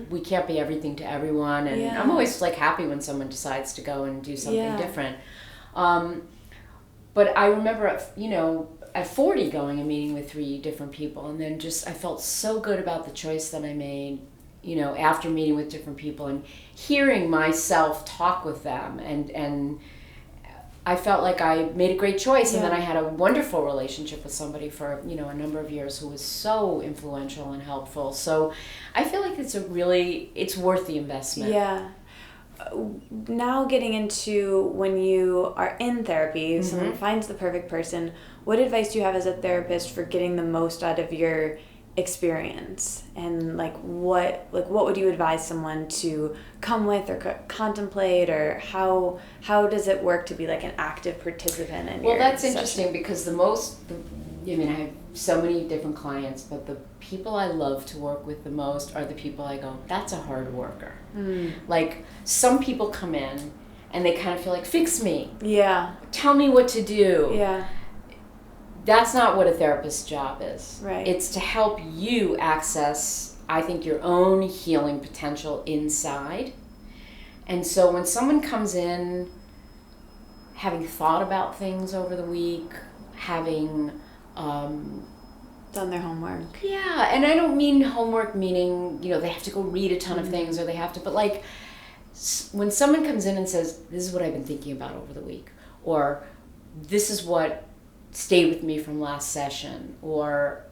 We can't be everything to everyone. And I'm always like happy when someone decides to go and do something different. But I remember, at 40 going and meeting with 3 different people, and then just I felt so good about the choice that I made, after meeting with different people and hearing myself talk with them, and I felt like I made a great choice. And then I had a wonderful relationship with somebody for a number of years who was so influential and helpful. So I feel like it's worth the investment. Yeah. Now getting into when you are in therapy, someone finds the perfect person, what advice do you have as a therapist for getting the most out of your experience? And what would you advise someone to come with or contemplate, or how does it work to be like an active participant in your that's session? interesting, because I have so many different clients, but the people I love to work with the most are the people I go, that's a hard worker. Like, some people come in and they kind of feel like, fix me. Yeah. Tell me what to do. Yeah. That's not what a therapist's job is. Right. It's to help you access, I think, your own healing potential inside. And so when someone comes in having thought about things over the week, having done their homework. Yeah, and I don't mean homework meaning, they have to go read a ton of things, or they have to, but like, when someone comes in and says, this is what I've been thinking about over the week, or this is what stayed with me from last session, or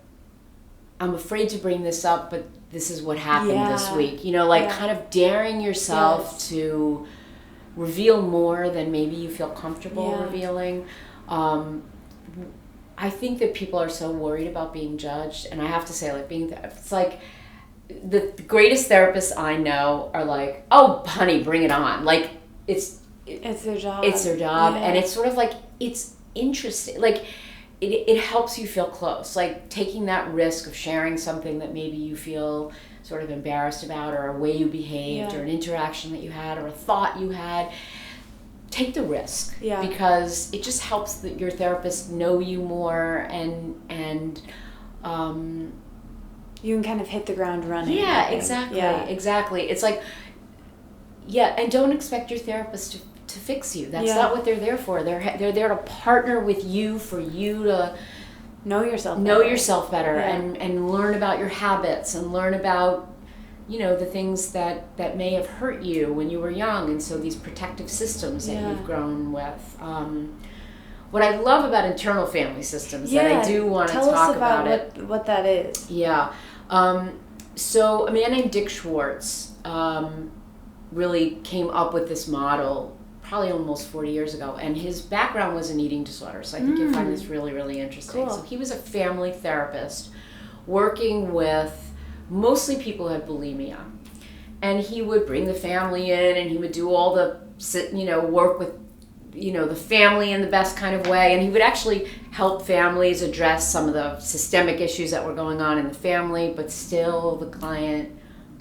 I'm afraid to bring this up, but this is what happened this week. You know, like kind of daring yourself to reveal more than maybe you feel comfortable revealing. I think that people are so worried about being judged, and I have to say, like, it's like the greatest therapists I know are like, oh, honey, bring it on. Like, it's their job. It's their job, and it's sort of like, it's interesting. Like, it helps you feel close. Like, taking that risk of sharing something that maybe you feel sort of embarrassed about, or a way you behaved, or an interaction that you had, or a thought you had. Take the risk, because it just helps your therapist know you more, and you can kind of hit the ground running. Yeah, exactly. It's like, and don't expect your therapist to fix you. That's not what they're there for. They're there to partner with you, for you to know yourself better, and learn about your habits, and learn about, you know, the things that may have hurt you when you were young, and so these protective systems that you've grown with. What I love about internal family systems, that I do want to talk about it. What that is. Yeah. So a man named Dick Schwartz really came up with this model probably almost 40 years ago, and his background was an eating disorder, so I think you'll find this really, really interesting. Cool. So he was a family therapist working with mostly people who had bulimia, and he would bring the family in, and he would do all the, you know, work with, you know, the family in the best kind of way, and he would actually help families address some of the systemic issues that were going on in the family, but still the client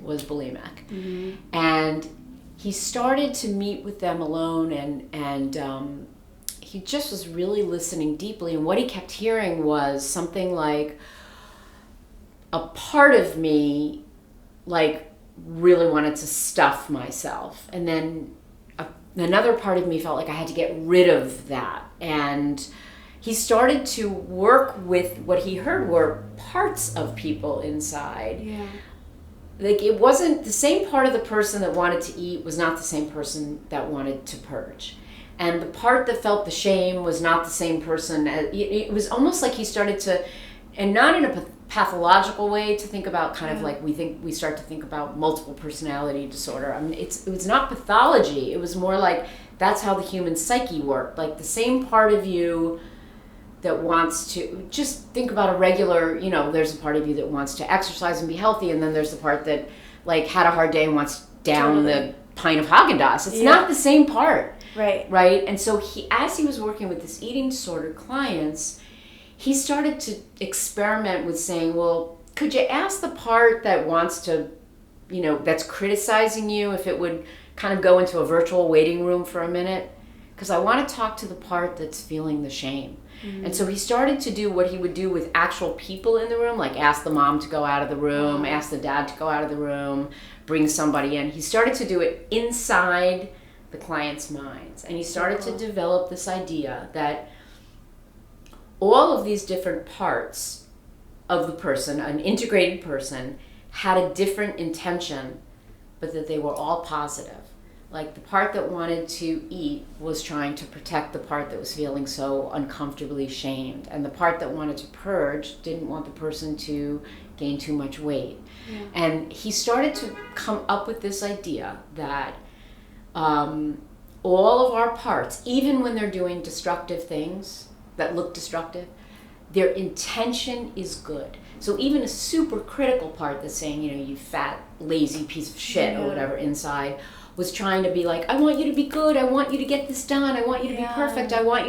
was bulimic. Mm-hmm. And he started to meet with them alone, and he just was really listening deeply, and what he kept hearing was something like, a part of me, like, really wanted to stuff myself, and then another part of me felt like I had to get rid of that. And he started to work with what he heard were parts of people inside. Yeah. Like, it wasn't the same part of the person that wanted to eat was not the same person that wanted to purge. And the part that felt the shame was not the same person. It was almost like he started to, and not in a pathological way, to think about kind of like we start to think about multiple personality disorder. I mean, it was not pathology. It was more like, that's how the human psyche worked. Like, the same part of you that wants to, just think about a regular, you know, there's a part of you that wants to exercise and be healthy, and then there's the part that, like, had a hard day and wants down the pint of Haagen-Dazs. It's not the same part. Right? And so as he was working with this eating disorder clients, he started to experiment with saying, well, could you ask the part that wants to, you know, that's criticizing you, if it would kind of go into a virtual waiting room for a minute? Because I want to talk to the part that's feeling the shame. Mm-hmm. And so he started to do what he would do with actual people in the room, like ask the mom to go out of the room, ask the dad to go out of the room, bring somebody in. He started to do it inside the client's minds. And he started to develop this idea that all of these different parts of the person, an integrated person, had a different intention, but that they were all positive. Like, the part that wanted to eat was trying to protect the part that was feeling so uncomfortably shamed. And the part that wanted to purge didn't want the person to gain too much weight. Yeah. And he started to come up with this idea that all of our parts, even when they're doing destructive things that look destructive, their intention is good. So even a super critical part that's saying, you know, you fat, lazy piece of shit or whatever inside, was trying to be like, I want you to be good, I want you to get this done, I want you to be perfect, I want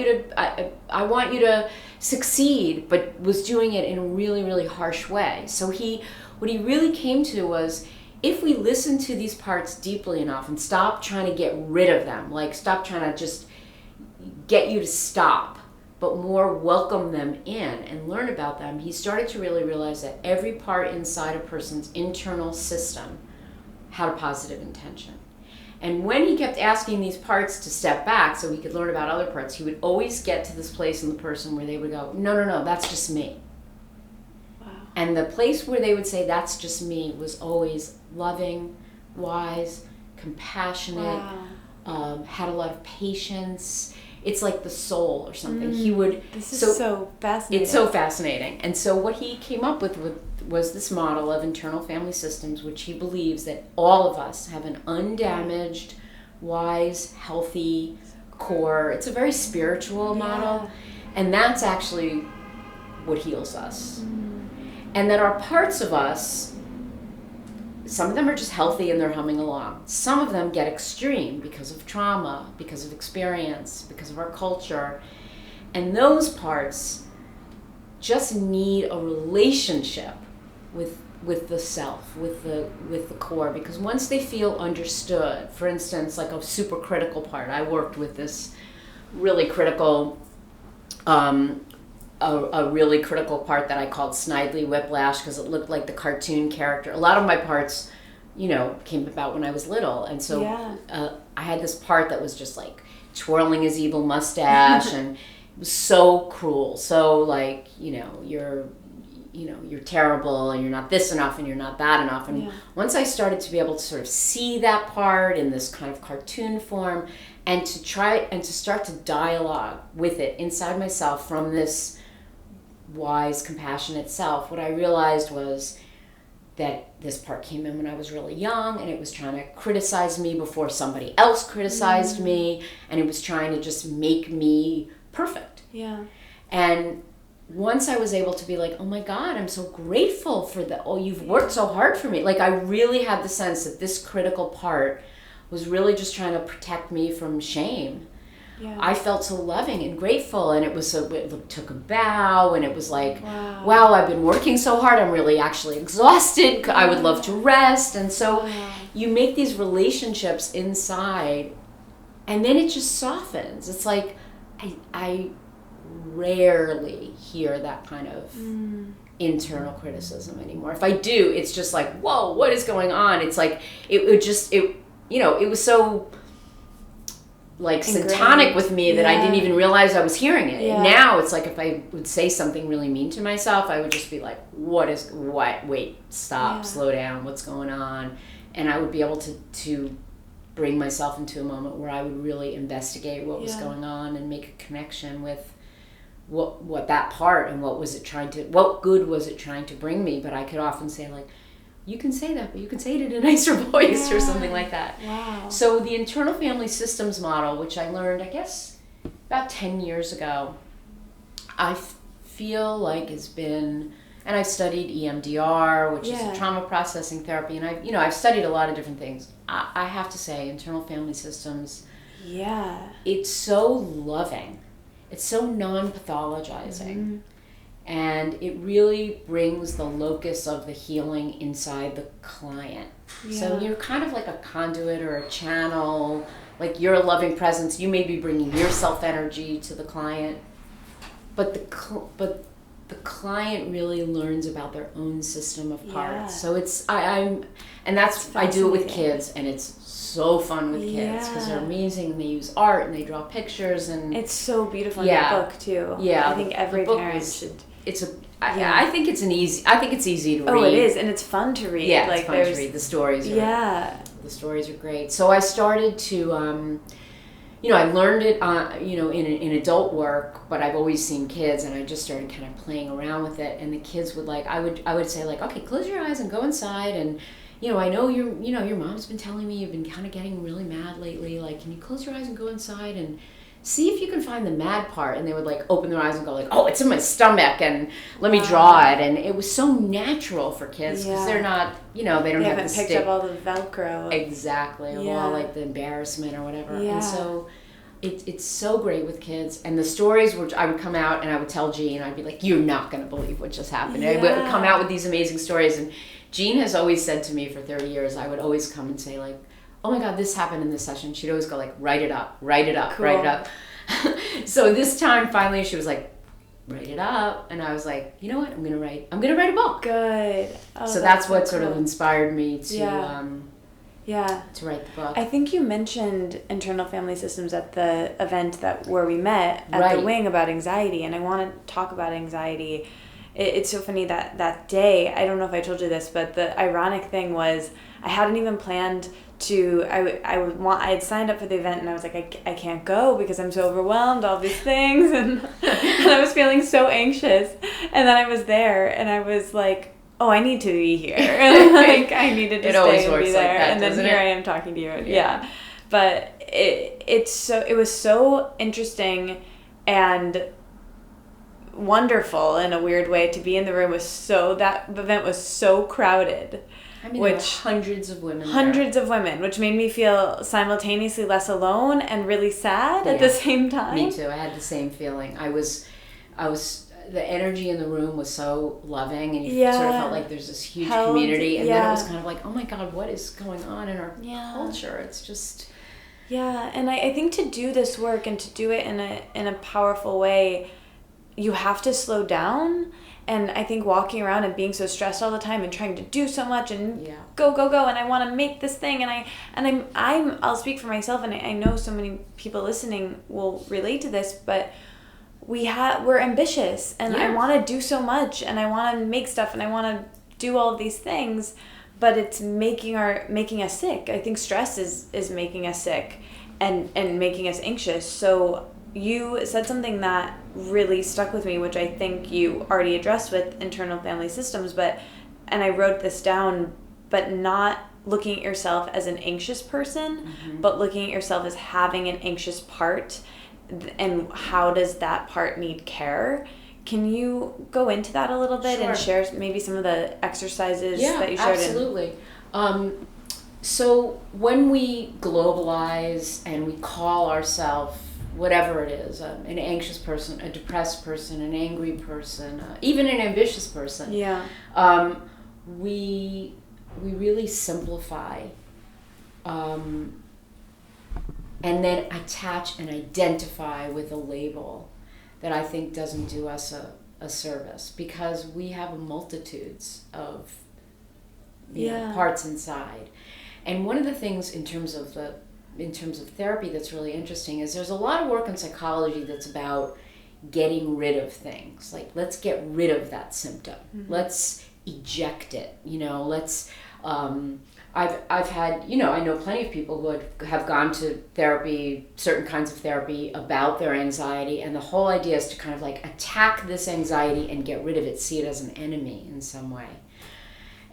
you to succeed, but was doing it in a really, really harsh way. So what he really came to was, if we listen to these parts deeply enough and stop trying to get rid of them, like stop trying to just get you to stop, but more welcome them in and learn about them, he started to really realize that every part inside a person's internal system had a positive intention. And when he kept asking these parts to step back so he could learn about other parts, he would always get to this place in the person where they would go, no, that's just me. Wow. And the place where they would say, that's just me, was always loving, wise, compassionate, had a lot of patience. it's like the soul or something. He would. This is so fascinating. It's so fascinating. And so what he came up with was this model of internal family systems, which he believes that all of us have an undamaged, wise, healthy core. It's a very spiritual model, and that's actually what heals us. And that our parts of us, some of them are just healthy and they're humming along. Some of them get extreme because of trauma, because of experience, because of our culture. And those parts just need a relationship with the self, with the core, because once they feel understood, for instance, like a super critical part, I worked with this really critical, a really critical part that I called Snidely Whiplash, because it looked like the cartoon character. A lot of my parts, came about when I was little, and so I had this part that was just like twirling his evil mustache, and it was so cruel, so like, you're terrible and you're not this enough and you're not that enough. And once I started to be able to sort of see that part in this kind of cartoon form and to start to dialogue with it inside myself from this wise, compassionate self, what I realized was that this part came in when I was really young, and it was trying to criticize me before somebody else criticized me, and it was trying to just make me perfect. And once I was able to be like, oh my God, I'm so grateful for you've worked so hard for me. Like, I really had the sense that this critical part was really just trying to protect me from shame. I felt so loving and grateful, and it took a bow, and it was like, wow, I've been working so hard, I'm really actually exhausted, I would love to rest. And so you make these relationships inside, and then it just softens. It's like, I rarely hear that kind of internal criticism anymore. If I do, it's just like, whoa, what is going on? It's like, it was so like satanic with me that I didn't even realize I was hearing it. Now it's like, if I would say something really mean to myself, I would just be like, wait, stop, slow down, what's going on? And I would be able to bring myself into a moment where I would really investigate what was going on and make a connection with what that part and what good was it trying to bring me. But I could often say, like, you can say that, but you can say it in a nicer voice or something like that. So the internal family systems model, which I learned, I guess, about 10 years ago, I feel like has been, and I've studied EMDR, which is a trauma processing therapy, and I've studied a lot of different things. I have to say, internal family systems, it's so loving. It's so non-pathologizing. And it really brings the locus of the healing inside the client. So you're kind of like a conduit or a channel, like you're a loving presence. You may be bringing your self-energy to the client, but the client really learns about their own system of parts. So it's, I do it with kids, and it's so fun with kids because they're amazing, and they use art and they draw pictures, and it's so beautiful in the book too. I think every parent should. I think it's easy to read. Oh, it is, and it's fun to read. Yeah, it's fun to read. The stories are great. So I started to, I learned it, in adult work, but I've always seen kids, and I just started kind of playing around with it. And the kids would I would say, like, okay, close your eyes and go inside, and I know your mom's been telling me you've been kind of getting really mad lately. Like, can you close your eyes and go inside and see if you can find the mad part? And they would like open their eyes and go like, oh, it's in my stomach, and let me draw it. And it was so natural for kids because they're not, they haven't picked up all the Velcro. Exactly. Or all like the embarrassment or whatever. And so it's so great with kids. And the stories I would come out and I would tell Jean, I'd be like, you're not going to believe what just happened. I would come out with these amazing stories. And Jean has always said to me for 30 years, I would always come and say, like, oh my God, this happened in this session. She'd always go like, write it up, write it up, write it up. So this time, finally, she was like, write it up. And I was like, you know what? I'm going to write a book. Good. Oh, so that's what sort of inspired me to write the book. I think you mentioned internal family systems at the event where we met at the wing about anxiety. And I want to talk about anxiety. It's so funny that day, I don't know if I told you this, but the ironic thing was I hadn't even planned I had signed up for the event and I was like, I can't go because I'm so overwhelmed, all these things, and I was feeling so anxious. And then I was there and I was like, oh, I need to be here. Like I needed to stay and be there. Like that, and then here I am talking to you. Yeah. But it was so interesting and wonderful in a weird way to be in the room. That event was so crowded. I mean, there were hundreds of women there, which made me feel simultaneously less alone and really sad at the same time. Me too. I had the same feeling. I was the energy in the room was so loving, and you sort of felt like there's this huge community, and then it was kind of like, oh my God, what is going on in our culture? It's just... Yeah, and I think to do this work and to do it in a powerful way, you have to slow down. And I think walking around and being so stressed all the time and trying to do so much and go, and I want to make this thing, and I'll speak for myself, and I know so many people listening will relate to this, but we're ambitious, and I want to do so much, and I want to make stuff, and I want to do all of these things, but it's making us sick. I think stress is making us sick and making us anxious. So you said something that really stuck with me, which I think you already addressed with internal family systems, and I wrote this down, but not looking at yourself as an anxious person, but looking at yourself as having an anxious part, and how does that part need care? Can you go into that a little bit and share maybe some of the exercises that you shared? Yeah, absolutely. So when we globalize and we call ourselves whatever it is, an anxious person, a depressed person, an angry person, even an ambitious person, we really simplify and then attach and identify with a label that I think doesn't do us a service, because we have multitudes of parts inside. And one of the things in terms of therapy that's really interesting is there's a lot of work in psychology that's about getting rid of things. Like, let's get rid of that symptom. Let's eject it. I've had, I know plenty of people who have gone to therapy, certain kinds of therapy about their anxiety, and the whole idea is to kind of like attack this anxiety and get rid of it, see it as an enemy in some way.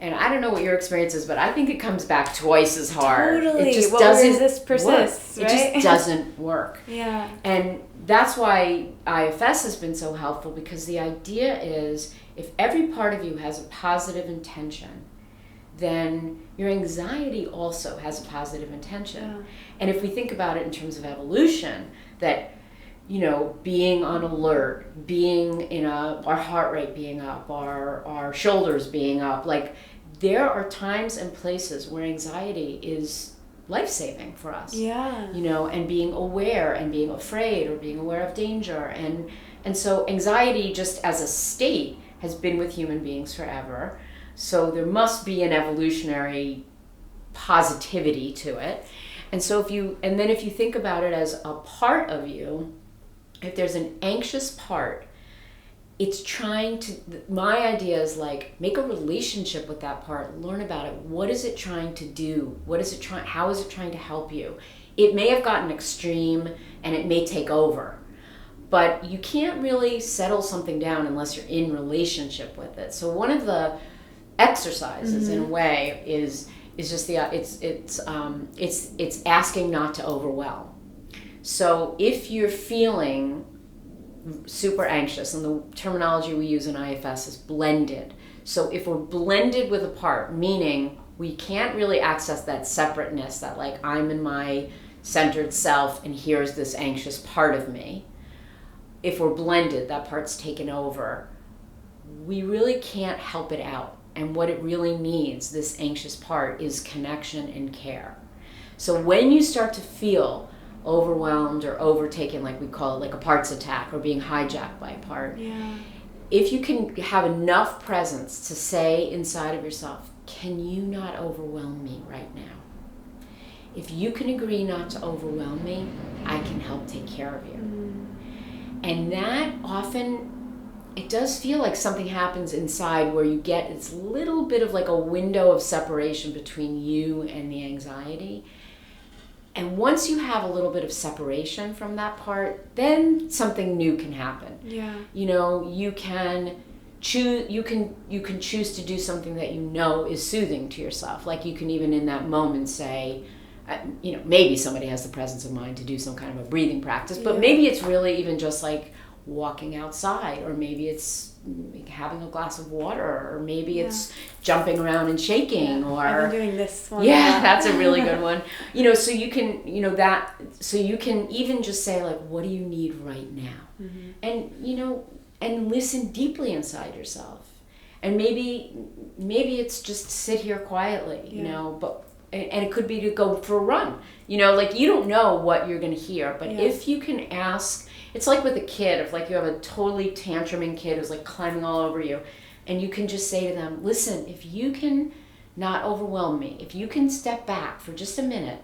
And I don't know what your experience is, but I think it comes back twice as hard. Totally. It just doesn't this persists, work. Right? It just doesn't work. Yeah. And that's why IFS has been so helpful, because the idea is if every part of you has a positive intention, then your anxiety also has a positive intention. Yeah. And if we think about it in terms of evolution, that being on alert, being our heart rate being up, our shoulders being up, like there are times and places where anxiety is life-saving for us. Yeah. And being aware and being afraid or being aware of danger. And so anxiety just as a state has been with human beings forever. So there must be an evolutionary positivity to it. And so if you think about it as a part of you, if there's an anxious part, it's trying to, my idea is like, make a relationship with that part, learn about it. What is it trying to do? How is it trying to help you? It may have gotten extreme and it may take over, but you can't really settle something down unless you're in relationship with it. So one of the exercises in a way is just it's asking not to overwhelm. So if you're feeling super anxious, and the terminology we use in IFS is blended. So if we're blended with a part, meaning we can't really access that separateness, that like I'm in my centered self and here's this anxious part of me. If we're blended, that part's taken over, we really can't help it out. And what it really needs, this anxious part, is connection and care. So when you start to feel overwhelmed or overtaken, like we call it, like a parts attack or being hijacked by a part, if you can have enough presence to say inside of yourself, can you not overwhelm me right now? If you can agree not to overwhelm me, I can help take care of you. And that often it does feel like something happens inside where you get this little bit of like a window of separation between you and the anxiety. And once you have a little bit of separation from that part, then something new can happen. Yeah. You know, you can choose to do something that you know is soothing to yourself. Like you can even in that moment say, you know, maybe somebody has the presence of mind to do some kind of a breathing practice, but maybe it's really even just like walking outside, or maybe it's having a glass of water, or maybe it's jumping around and shaking, or I've been doing this one. Yeah, that's a really good one. You know, so you can, you know, so you can even just say like, what do you need right now? Mm-hmm. And, you know, and listen deeply inside yourself. And maybe it's just sit here quietly, you know, but and it could be to go for a run. You know, like you don't know what you're going to hear, but if you can ask, it's like with a kid, if like you have a totally tantruming kid who's like climbing all over you, and you can just say to them, listen, if you can not overwhelm me, if you can step back for just a minute,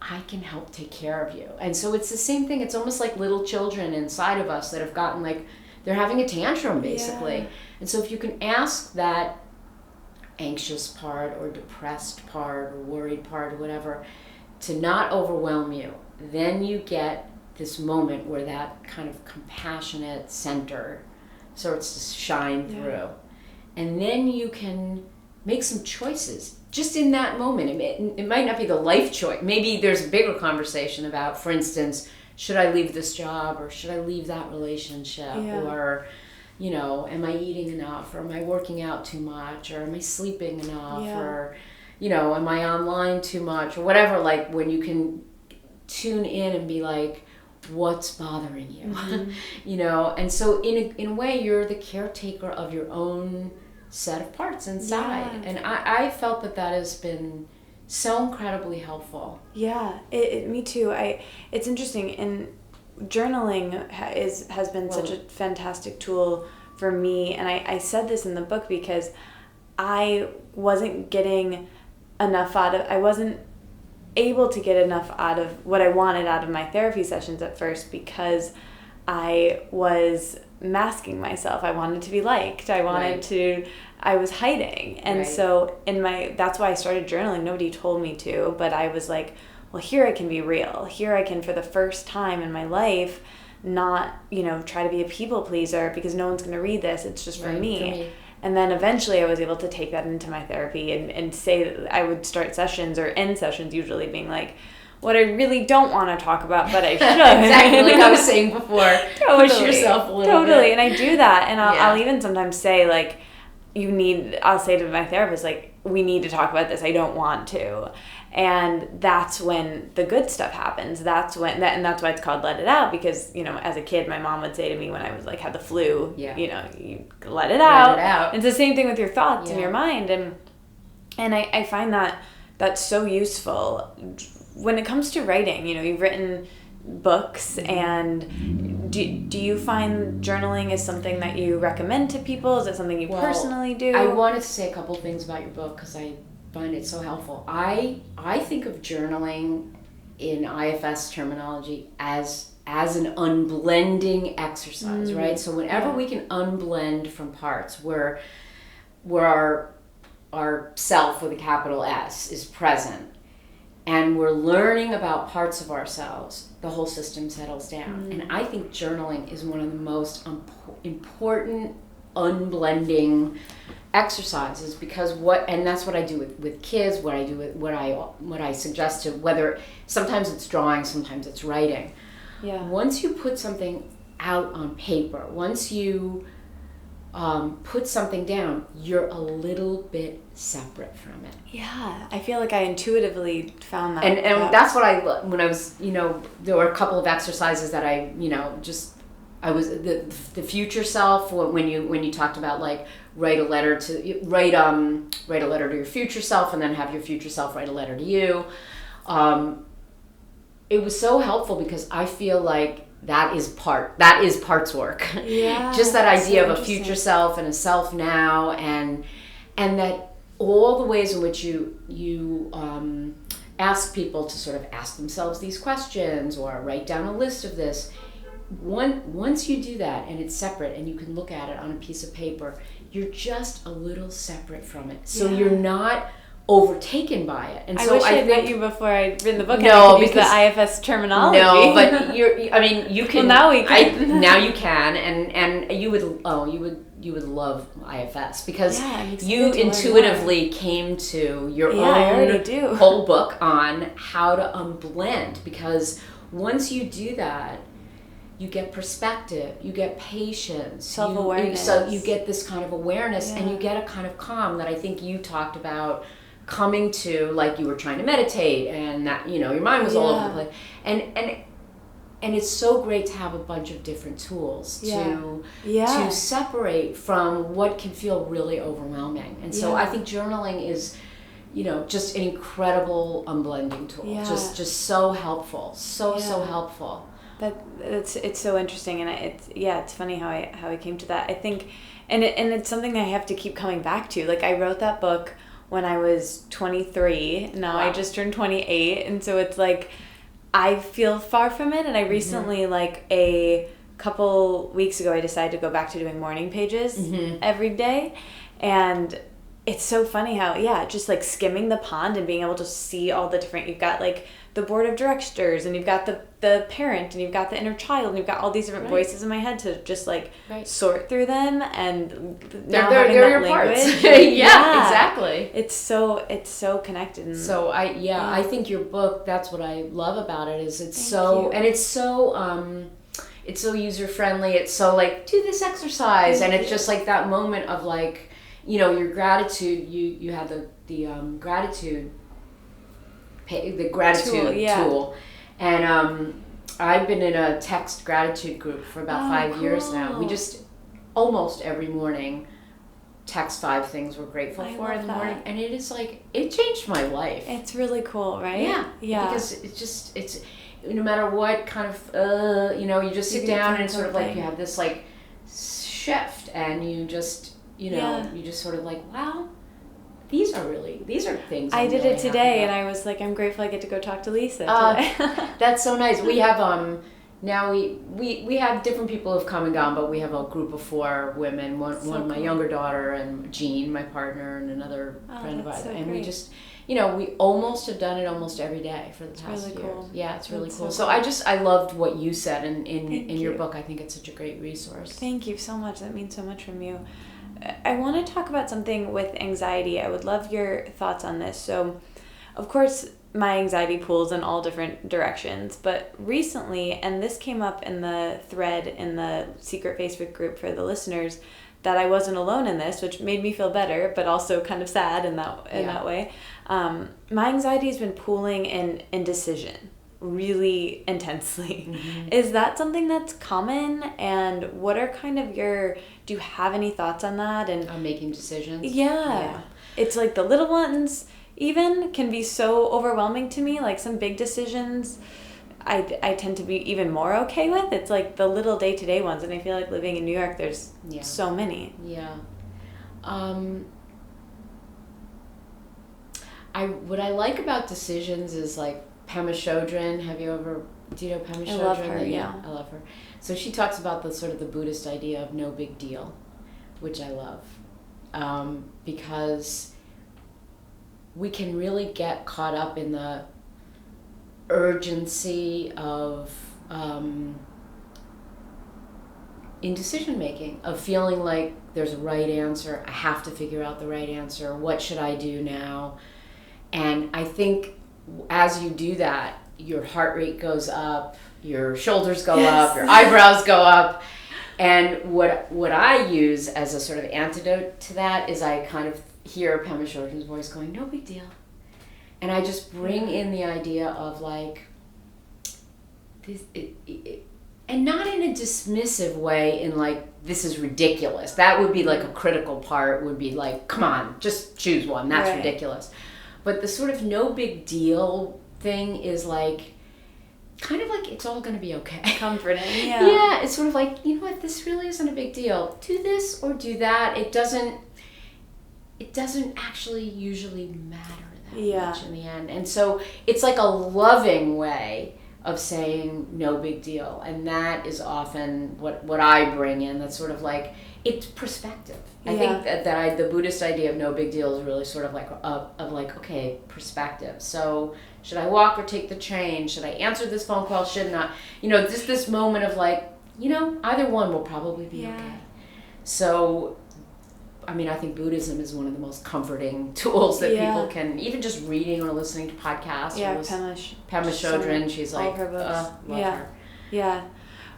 I can help take care of you. And so it's the same thing. It's almost like little children inside of us that have gotten like, they're having a tantrum basically. Yeah. And so if you can ask that anxious part or depressed part or worried part or whatever to not overwhelm you, then you get this moment where that kind of compassionate center starts to shine through. And then you can make some choices just in that moment. It might not be the life choice. Maybe there's a bigger conversation about, for instance, should I leave this job or should I leave that relationship? Or, you know, am I eating enough, or am I working out too much, or am I sleeping enough, or, you know, am I online too much, or whatever, like when you can tune in and be like, what's bothering you? Mm-hmm. You know, and so in a way you're the caretaker of your own set of parts inside. And I felt that has been so incredibly helpful. Yeah, me too. It's interesting, and journaling has been such a fantastic tool for me. And I said this in the book because I wasn't getting enough I wasn't able to get enough out of what I wanted out of my therapy sessions at first, because I was masking myself. I wanted to be liked. I was hiding. And so that's why I started journaling. Nobody told me to, but I was like, well, here I can be real. Here I can, for the first time in my life, not, you know, try to be a people pleaser because no one's going to read this. It's just for me. And then eventually I was able to take that into my therapy and say, I would start sessions or end sessions usually being like, what I really don't want to talk about, but I should. Exactly, like I was saying before. Totally. Push yourself a little bit. And I do that. And I'll even sometimes say, like, I'll say to my therapist, like, we need to talk about this. I don't want to. And that's when the good stuff happens. That's why it's called Let It Out, because, you know, as a kid, my mom would say to me when I was like, had the flu, you know, you let it out. Let it out. It's the same thing with your thoughts in your mind. And I find that's so useful when it comes to writing. You know, you've written books, and do you find journaling is something that you recommend to people? Is it something you personally do? I wanted to say a couple things about your book because I find it so helpful. I think of journaling in IFS terminology as an unblending exercise, right? So whenever we can unblend from parts where our self with a capital S is present, and we're learning about parts of ourselves, the whole system settles down. And I think journaling is one of the most important unblending exercises, because and that's what I do with kids, what I do with what I suggest to, whether sometimes it's drawing, sometimes it's writing. Yeah. Once you put something out on paper, once you put something down, you're a little bit separate from it. Yeah, I feel like I intuitively found that. And that's what when I was, you know, there were a couple of exercises that I, you know, I was the future self, when you talked about like write a letter to your future self, and then have your future self write a letter to you. It was so helpful because I feel like that is parts work. Yeah. Just that idea of a future self and a self now, and that all the ways in which you ask people to sort of ask themselves these questions or write down a list of this, once you do that and it's separate and you can look at it on a piece of paper, you're just a little separate from it. So you're not overtaken by it. And so I wish I'd met you before I'd written the book. No, and I could use the IFS terminology. No, but you can. Well, now we can. Now you can, and you would love IFS because you intuitively came to your own whole book on how to unblend, because once you do that, you get perspective, you get patience, self-awareness. So you get this kind of awareness, and you get a kind of calm that I think you talked about coming to, like you were trying to meditate, and that your mind was all over the place, and it's so great to have a bunch of different tools to separate from what can feel really overwhelming. And so I think journaling is just an incredible unblending tool. Just so helpful, so helpful. It's so interesting, and it's funny how I came to that. I think, and it's something I have to keep coming back to. Like, I wrote that book when I was 23. Now I just turned 28, and so it's like I feel far from it. And I recently, like a couple weeks ago, I decided to go back to doing morning pages every day, and it's so funny how just like skimming the pond and being able to see all the different, you've got like the board of directors, and you've got the parent, and you've got the inner child, and you've got all these different voices in my head to just like sort through them, and they're your parts. Exactly. It's so connected. And so I think your book, that's what I love about it, is it's it's so user friendly. It's so like, do this exercise, and it's just like that moment of like, your gratitude. You have the gratitude. The gratitude tool, and I've been in a text gratitude group for about 5 years now. We just almost every morning text 5 things we're grateful for in the morning, and it is like, it changed my life. It's really cool, right? Yeah. Because it's no matter what kind of you just sit down and sort of like you have this like shift, and you just you just sort of like, wow. These are things. I did it today, and I was like, I'm grateful I get to go talk to Lisa today. That's so nice. We have now we have different people who've come and gone, but we have a group of 4 women. One my younger daughter, and Jean, my partner, and another friend of ours. So and great. We just we almost have done it almost every day for the past year. Cool. Yeah, it's really cool. So I loved what you said in your book. I think it's such a great resource. Thank you so much. That means so much from you. I want to talk about something with anxiety. I would love your thoughts on this. So, of course, my anxiety pulls in all different directions, but recently, and this came up in the thread in the secret Facebook group for the listeners, that I wasn't alone in this, which made me feel better, but also kind of sad in that way. My anxiety has been pooling in indecision really intensely. Is that something that's common? And what are kind of do you have any thoughts on that? And on making decisions? Yeah. It's like the little ones even can be so overwhelming to me. Like some big decisions I tend to be even more okay with. It's like the little day-to-day ones, and I feel like living in New York, there's so many. Yeah. What I like about decisions is like Pema Chodron. Do you know Pema Chodron? I love her, I love her. So she talks about the sort of the Buddhist idea of no big deal, which I love, because we can really get caught up in the urgency of indecision making, of feeling like there's a right answer. I have to figure out the right answer. What should I do now? And I think as you do that, your heart rate goes up, your shoulders go up, your eyebrows go up. And what I use as a sort of antidote to that is I kind of hear Pema Chodron's voice going, no big deal. And I just bring in the idea of like, and not in a dismissive way, in like, this is ridiculous. That would be like a critical part, would be like, come on, just choose one. That's ridiculous. But the sort of no big deal thing is like, kind of like, it's all going to be okay. Comforting, Yeah, it's sort of like, you know what, this really isn't a big deal. Do this or do that. It doesn't actually usually matter that much in the end. And so it's like a loving way of saying no big deal. And that is often what I bring in. That's sort of like, it's perspective. I think that the Buddhist idea of no big deal is really sort of like okay, perspective. So should I walk or take the train? Should I answer this phone call? Should not? Just this moment of like, either one will probably be okay. So, I think Buddhism is one of the most comforting tools that people can, even just reading or listening to podcasts. Yeah, Pema Chodron, she's like, her books. Love her. Yeah.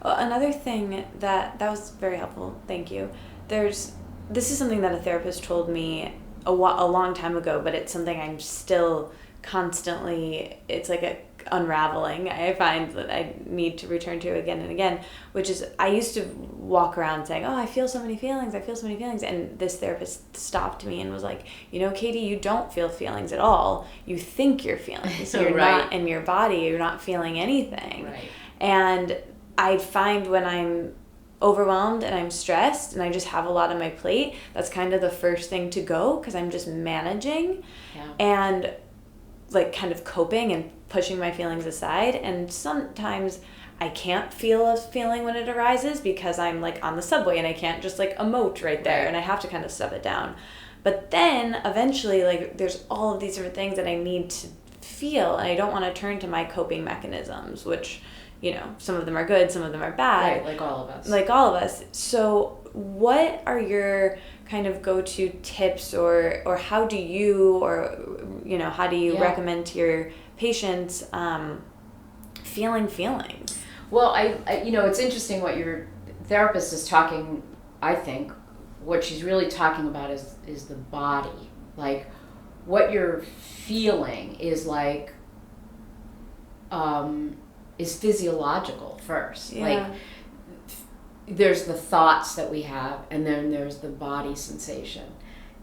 Well, another thing that was very helpful, thank you. This is something that a therapist told me a long time ago, but it's something I'm still constantly, it's like a unraveling. I find that I need to return to again and again, which is I used to walk around saying, I feel so many feelings, and this therapist stopped me and was like, Katie, you don't feel feelings at all. You think you're feeling, so you're not in your body, you're not feeling anything. Right. And I find when I'm overwhelmed and I'm stressed and I just have a lot on my plate, that's kind of the first thing to go, because I'm just managing and like kind of coping and pushing my feelings aside. And sometimes I can't feel a feeling when it arises because I'm like on the subway and I can't just like emote right there, and I have to kind of stuff it down. But then eventually, like, there's all of these different things that I need to feel, and I don't want to turn to my coping mechanisms, which, some of them are good, some of them are bad. Right, like all of us. So what are your kind of go-to tips, or how do you, how do you recommend to your patients feeling feelings? Well, I it's interesting what your therapist is talking. I think what she's really talking about is the body. Like, what you're feeling is like is physiological first. Like, there's the thoughts that we have, and then there's the body sensation.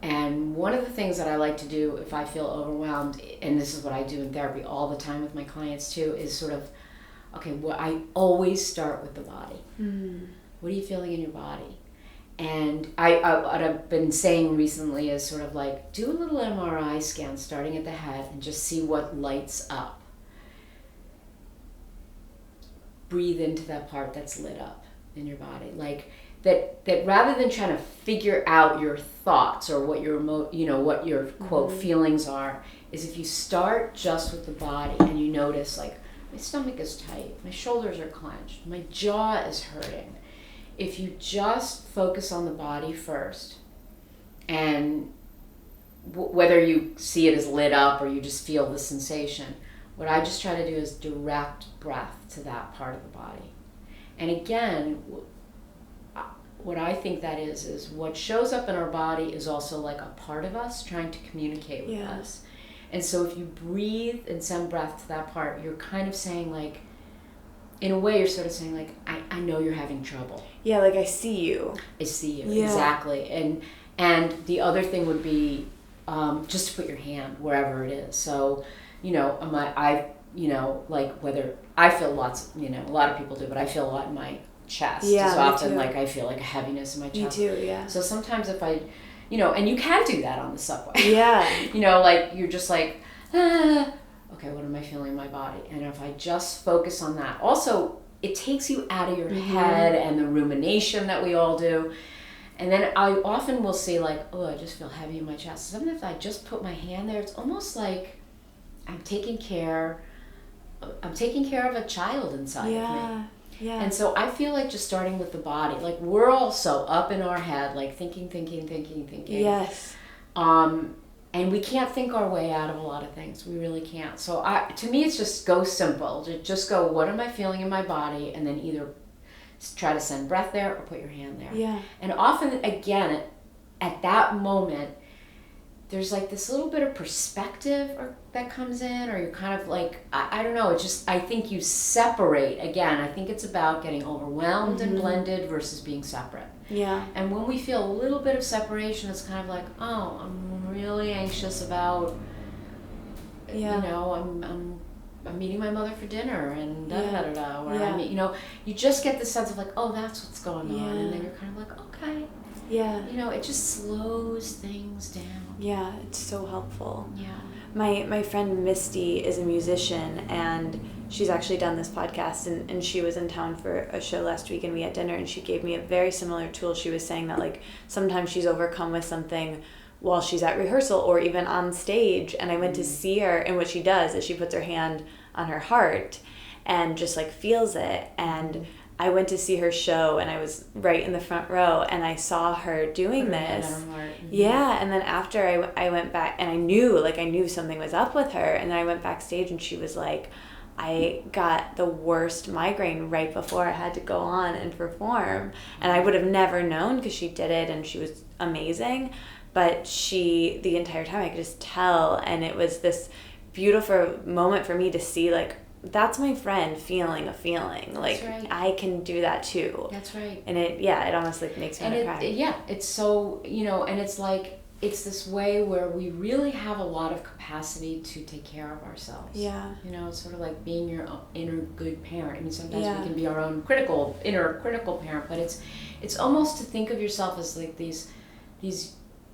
And one of the things that I like to do if I feel overwhelmed, and this is what I do in therapy all the time with my clients too, is sort of, I always start with the body. What are you feeling in your body? And what I've been saying recently is sort of like, do a little MRI scan starting at the head and just see what lights up. Breathe into that part that's lit up in your body. Like, that rather than trying to figure out your thoughts or what your what your quote feelings are, is if you start just with the body and you notice, like, my stomach is tight, my shoulders are clenched, my jaw is hurting. If you just focus on the body first, and whether you see it as lit up or you just feel the sensation, what I just try to do is direct breath to that part of the body. And again, what I think that is what shows up in our body is also like a part of us trying to communicate with us. And so if you breathe and send breath to that part, you're kind of saying, like, in a way, you're sort of saying, like, I know you're having trouble. Yeah, like, I see you. I see you, exactly. And the other thing would be just to put your hand wherever it is. So, like, whether I feel lots, a lot of people do, but I feel a lot in my chest. Yeah, so often, too. like, I feel like a heaviness in my chest. Me too, yeah. So sometimes if I, and you can do that on the subway. Yeah. Like, you're just like, okay, what am I feeling in my body? And if I just focus on that. Also, it takes you out of your head and the rumination that we all do. And then I often will see, like, I just feel heavy in my chest. Sometimes if I just put my hand there, it's almost like I'm taking care of a child inside of me. Yeah. And so I feel like just starting with the body, like, we're all so up in our head, like thinking. Yes. And we can't think our way out of a lot of things. We really can't. So to me, it's just go simple. Just go, what am I feeling in my body? And then either try to send breath there or put your hand there. Yeah. And often, again, at that moment, there's like this little bit of perspective that comes in, or you're kind of like, I don't know, it's just, I think you separate. Again, I think it's about getting overwhelmed and blended versus being separate. Yeah. And when we feel a little bit of separation, it's kind of like, I'm really anxious about, I'm meeting my mother for dinner and da-da-da-da. Or you just get the sense of like, that's what's going on. And then you're kind of like, okay. Yeah. It just slows things down. Yeah, it's so helpful. Yeah. My friend Misty is a musician, and she's actually done this podcast, and she was in town for a show last week, and we had dinner, and she gave me a very similar tool. She was saying that, like, sometimes she's overcome with something while she's at rehearsal or even on stage, and I went to see her, and what she does is she puts her hand on her heart and just, like, feels it. And I went to see her show, and I was right in the front row, and I saw her doing this. Yeah, and then after I went back, and I knew something was up with her, and then I went backstage, and she was like, I got the worst migraine right before I had to go on and perform, and I would have never known because she did it, and she was amazing, but the entire time I could just tell, and it was this beautiful moment for me to see, like, that's my friend feeling a feeling. Like, right. I can do that too. That's right. And it almost, like, makes me want to cry. It's so, and it's like, it's this way where we really have a lot of capacity to take care of ourselves. Yeah. It's sort of like being your own inner good parent. I mean, sometimes we can be our own inner critical parent, but it's almost to think of yourself as, like, these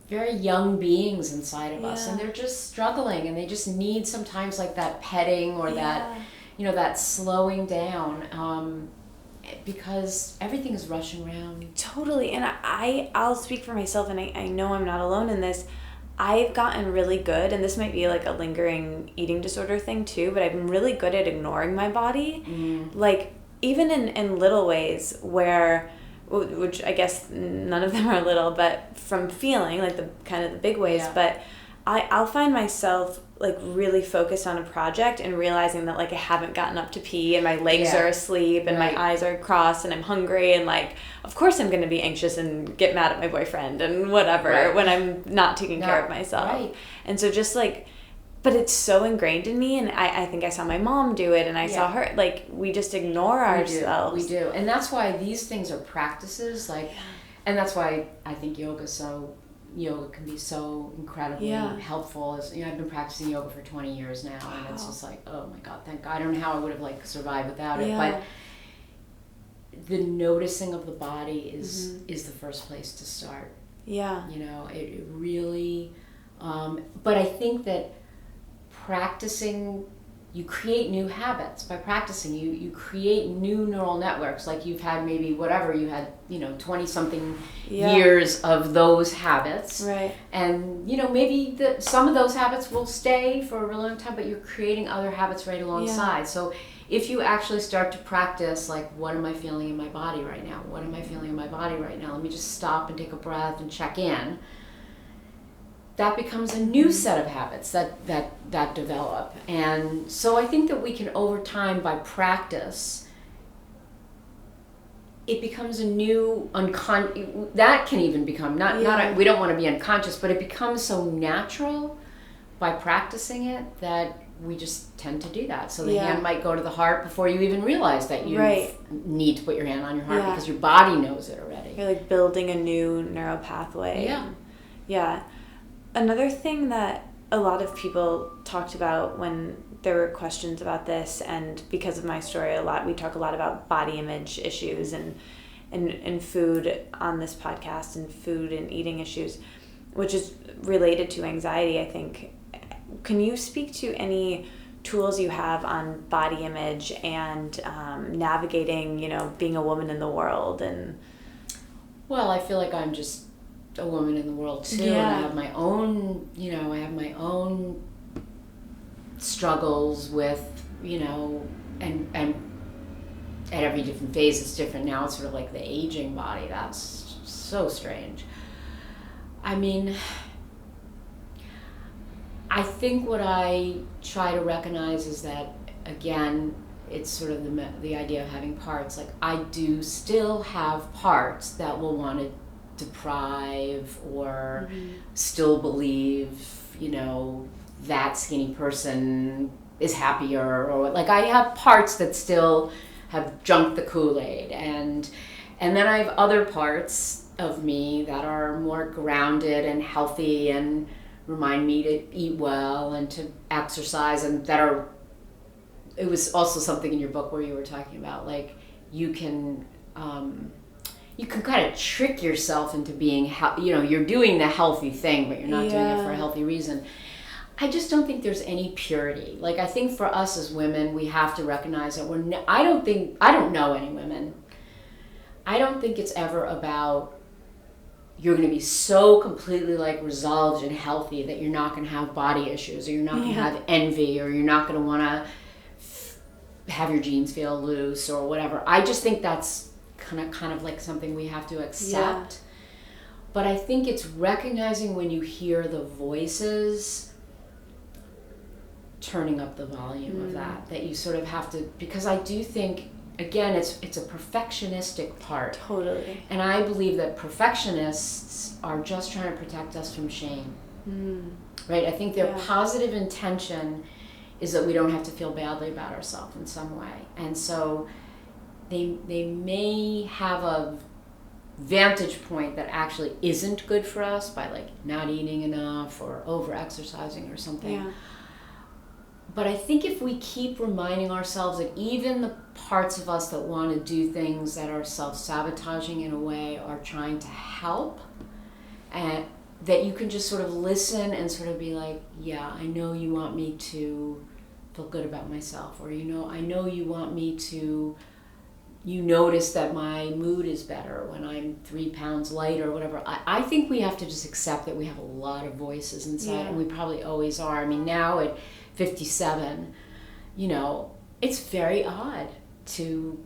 very young beings inside of us, and they're just struggling, and they just need sometimes, like, that petting or that, that slowing down, because everything is rushing around. Totally. And I'll speak for myself, and I know I'm not alone in this. I've gotten really good, and this might be, like, a lingering eating disorder thing too, but I've been really good at ignoring my body. Like, even in little ways where, which I guess none of them are little, but from feeling, like, the kind of the big ways, but I'll find myself, like, really focused on a project and realizing that, like, I haven't gotten up to pee, and my legs are asleep, and my eyes are crossed, and I'm hungry, and, like, of course I'm going to be anxious and get mad at my boyfriend and whatever when I'm not taking care of myself. And so just, like, but it's so ingrained in me, and I think I saw my mom do it, and I saw her, like, we just ignore ourselves. We do. And that's why these things are practices, like, and that's why I think yoga can be so incredibly helpful. I've been practicing yoga for 20 years now, and it's just like, oh my God, thank God. I don't know how I would have, like, survived without it, but the noticing of the body is the first place to start. Yeah. It really, but I think that practicing, you create new habits. By practicing, you create new neural networks. Like, you've had maybe 20 something years of those habits. Right. And, maybe some of those habits will stay for a really long time, but you're creating other habits right alongside. Yeah. So if you actually start to practice, like, what am I feeling in my body right now? What am I feeling in my body right now? Let me just stop and take a breath and check in. That becomes a new set of habits that develop. And so I think that we can, over time, by practice, it becomes a new that can even become we don't want to be unconscious, but it becomes so natural by practicing it that we just tend to do that. So the hand might go to the heart before you even realize that you need to put your hand on your heart, because your body knows it already. You're, like, building a new neural pathway. Yeah. Another thing that a lot of people talked about when there were questions about this, and because of my story, we talk a lot about body image issues and food on this podcast, and food and eating issues, which is related to anxiety, I think. Can you speak to any tools you have on body image and navigating, being a woman in the world? And well, I feel like I'm just a woman in the world too, and I have my own struggles with, and at every different phase it's different. Now it's sort of like the aging body. That's so strange. I mean, I think what I try to recognize is that, again, it's sort of the idea of having parts. Like, I do still have parts that will want to deprive or still believe, that skinny person is happier, or, like, I have parts that still have drunk the Kool-Aid, and then I have other parts of me that are more grounded and healthy and remind me to eat well and to exercise, and it was also something in your book where you were talking about, like, you can kind of trick yourself into being, you're doing the healthy thing, but you're not doing it for a healthy reason. I just don't think there's any purity. Like, I think for us as women, we have to recognize that I don't know any women. I don't think it's ever about you're going to be so completely like resolved and healthy that you're not going to have body issues, or you're not going to have envy, or you're not going to want to have your jeans feel loose or whatever. I just think that's kind of like something we have to accept. But I think it's recognizing when you hear the voices, turning up the volume of that you sort of have to, because I do think, again, it's a perfectionistic part. Totally. And I believe that perfectionists are just trying to protect us from shame. Right? I think their positive intention is that we don't have to feel badly about ourselves in some way. And so they may have a vantage point that actually isn't good for us by like not eating enough or over exercising or something. Yeah. But I think if we keep reminding ourselves that even the parts of us that want to do things that are self-sabotaging in a way are trying to help, and that you can just sort of listen and sort of be like, yeah, I know you want me to feel good about myself, or I know you want me to, you notice that my mood is better when I'm 3 pounds lighter or whatever. I think we have to just accept that we have a lot of voices inside, and we probably always are. I mean, now at 57, it's very odd to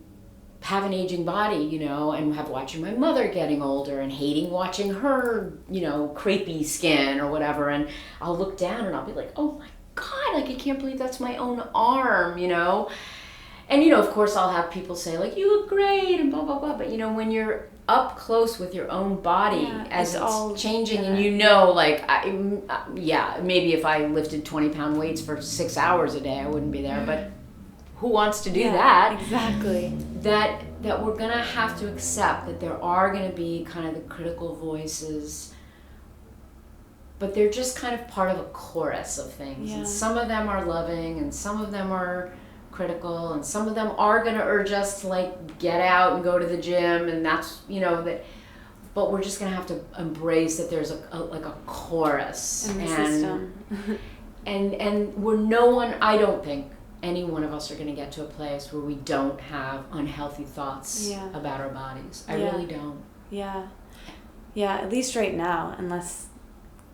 have an aging body, and have watching my mother getting older and hating watching her, crepey skin or whatever. And I'll look down and I'll be like, oh my God, like I can't believe that's my own arm, And, of course I'll have people say like, you look great and blah, blah, blah. But, when you're up close with your own body as it's all changing, and maybe if I lifted 20-pound weights for 6 hours a day, I wouldn't be there. But who wants to do that? Exactly. That we're going to have to accept that there are going to be kind of the critical voices, but they're just kind of part of a chorus of things. And some of them are loving, and some of them are critical, and some of them are going to urge us to like get out and go to the gym, and that's that. But we're just going to have to embrace that there's a chorus in the system. and we're no one. I don't think any one of us are going to get to a place where we don't have unhealthy thoughts about our bodies. I really don't. Yeah. At least right now, unless.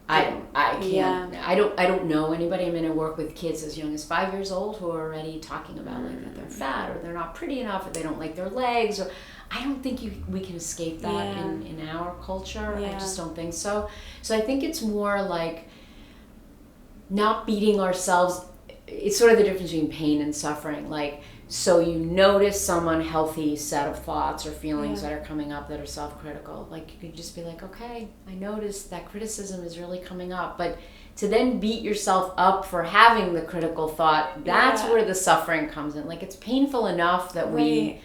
I can't. I don't know anybody. I mean, I work with kids as young as 5 years old who are already talking about like that they're fat, or they're not pretty enough, or they don't like their legs, or I don't think we can escape that in our culture. I just don't think so. So I think it's more like not beating ourselves. It's sort of the difference between pain and suffering. Like, so you notice some unhealthy set of thoughts or feelings that are coming up that are self-critical. Like, you could just be like, okay, I noticed that criticism is really coming up. But to then beat yourself up for having the critical thought, that's where the suffering comes in. Like, it's painful enough that we,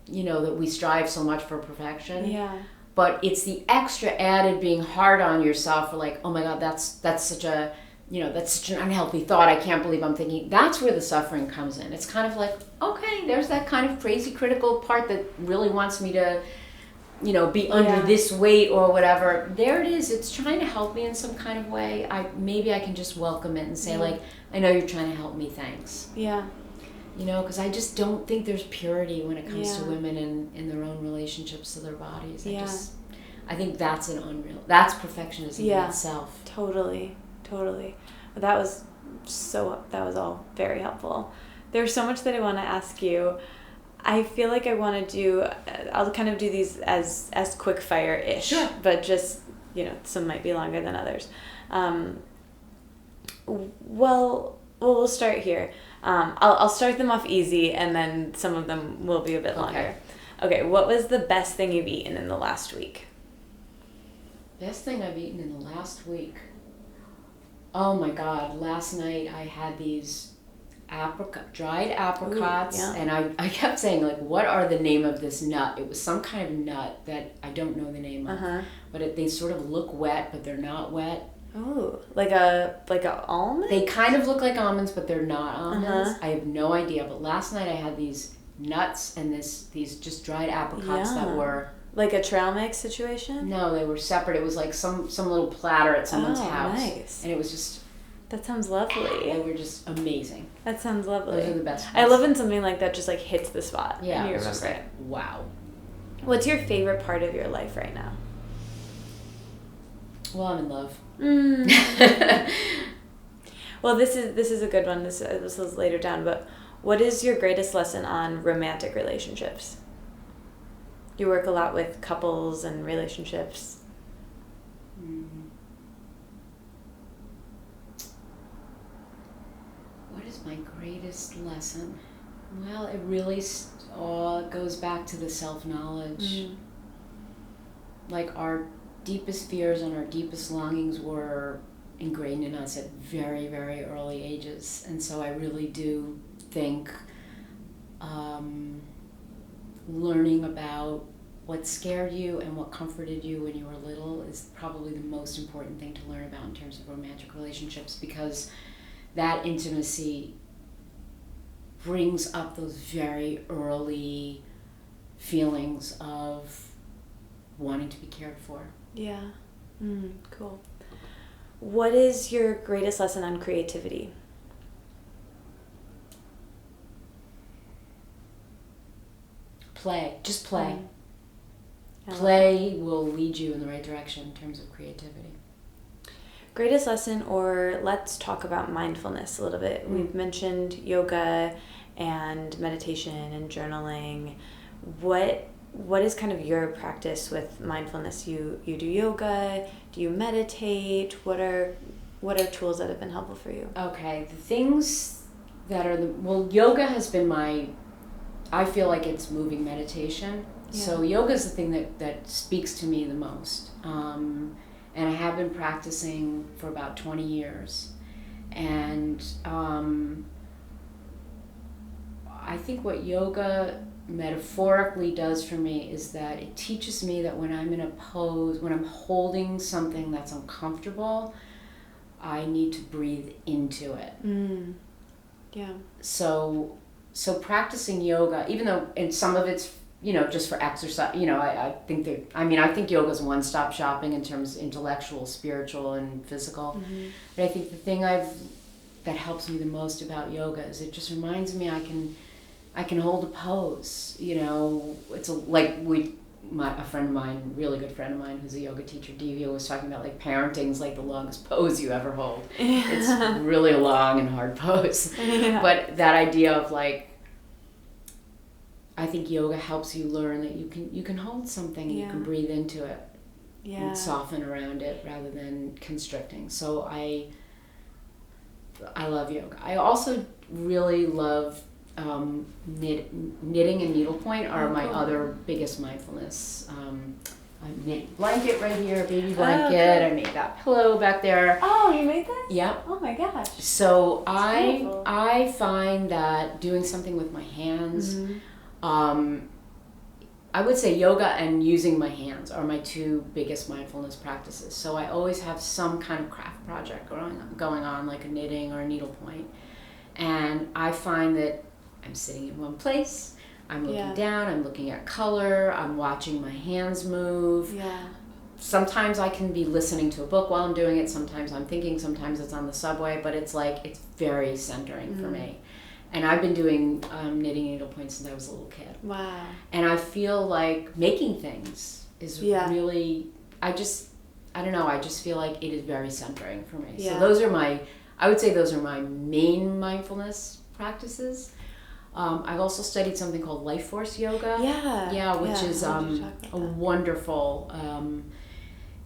that we strive so much for perfection. Yeah. But it's the extra added being hard on yourself for like, oh my God, that's such a... that's such an unhealthy thought. I can't believe I'm thinking. That's where the suffering comes in. It's kind of like, okay, there's that kind of crazy critical part that really wants me to, be under this weight or whatever. There it is. It's trying to help me in some kind of way. Maybe I can just welcome it and say like, I know you're trying to help me. Thanks. Yeah. Because I just don't think there's purity when it comes to women in their own relationships to their bodies. I think that's that's perfectionism in itself. Totally. But that was all very helpful. There's so much that I want to ask you. I feel like I want to do, I'll kind of do these as quick fire-ish. Sure. But just, some might be longer than others. Well, we'll start here. I'll start them off easy, and then some of them will be a bit longer. Okay, what was the best thing you've eaten in the last week? Best thing I've eaten in the last week? Oh my God, last night I had these dried apricots. Ooh, and I kept saying like, what are the name of this nut? It was some kind of nut that I don't know the name of, but they sort of look wet, but they're not wet. Oh, like a almond? They kind of look like almonds, but they're not almonds. I have no idea, but last night I had these nuts and these just dried apricots that were... Like a trail mix situation? No, they were separate. It was like some little platter at someone's house. Nice. And it was just That sounds lovely. They were just amazing. That sounds lovely. Those are the best ones. I love when something like that just like hits the spot. Yeah, and you it's remember just it. like, wow. What's your favorite part of your life right now? Well, I'm in love. Well, this is a good one. This is later down, but what is your greatest lesson on romantic relationships? You work a lot with couples and relationships. What is my greatest lesson? Well, it really all goes back to the self-knowledge. Like our deepest fears and our deepest longings were ingrained in us at very, very early ages. And so I really do think learning about what scared you and what comforted you when you were little is probably the most important thing to learn about in terms of romantic relationships, because that intimacy brings up those very early feelings of wanting to be cared for. Yeah. Cool. What is your greatest lesson on creativity? Play. Just play. Play will lead you in the right direction in terms of creativity. Greatest lesson, or let's talk about mindfulness a little bit. We've mentioned yoga and meditation and journaling. What is kind of your practice with mindfulness? You do yoga? Do you meditate? What are tools that have been helpful for you? Okay, the things that are yoga has been I feel like it's moving meditation. Yeah. So yoga is the thing that speaks to me the most. And I have been practicing for about 20 years. And I think what yoga metaphorically does for me is that it teaches me that when I'm in a pose, when I'm holding something that's uncomfortable, I need to breathe into it. Yeah. So practicing yoga, even though and some of it's just for exercise, I think yoga is one-stop shopping in terms of intellectual, spiritual, and physical. But I think the thing that helps me the most about yoga is it just reminds me I can hold a pose. It's a friend of mine, really good friend of mine, who's a yoga teacher, Divya, was talking about like parenting's like the longest pose you ever hold. It's really a long and hard pose. Yeah. But that idea of like, I think yoga helps you learn that you can hold something, you can breathe into it, and soften around it rather than constricting. So I love yoga. I also really love knitting and needlepoint are my other biggest mindfulness. I knit blanket right here, baby blanket. I made that pillow back there. Oh, you made this? Yeah. Oh my gosh. So I find that doing something with my hands, I would say yoga and using my hands are my two biggest mindfulness practices. So I always have some kind of craft project going on, like a knitting or a needlepoint. And I find that I'm sitting in one place, I'm looking down, I'm looking at color, I'm watching my hands move. Yeah. Sometimes I can be listening to a book while I'm doing it, sometimes I'm thinking, sometimes it's on the subway, but it's very centering for me. And I've been doing knitting and needlepoint since I was a little kid. Wow. And I feel like making things is really, I just feel like it is very centering for me. Yeah. So I would say those are my main mindfulness practices. I've also studied something called Life Force Yoga. Yeah, which is a wonderful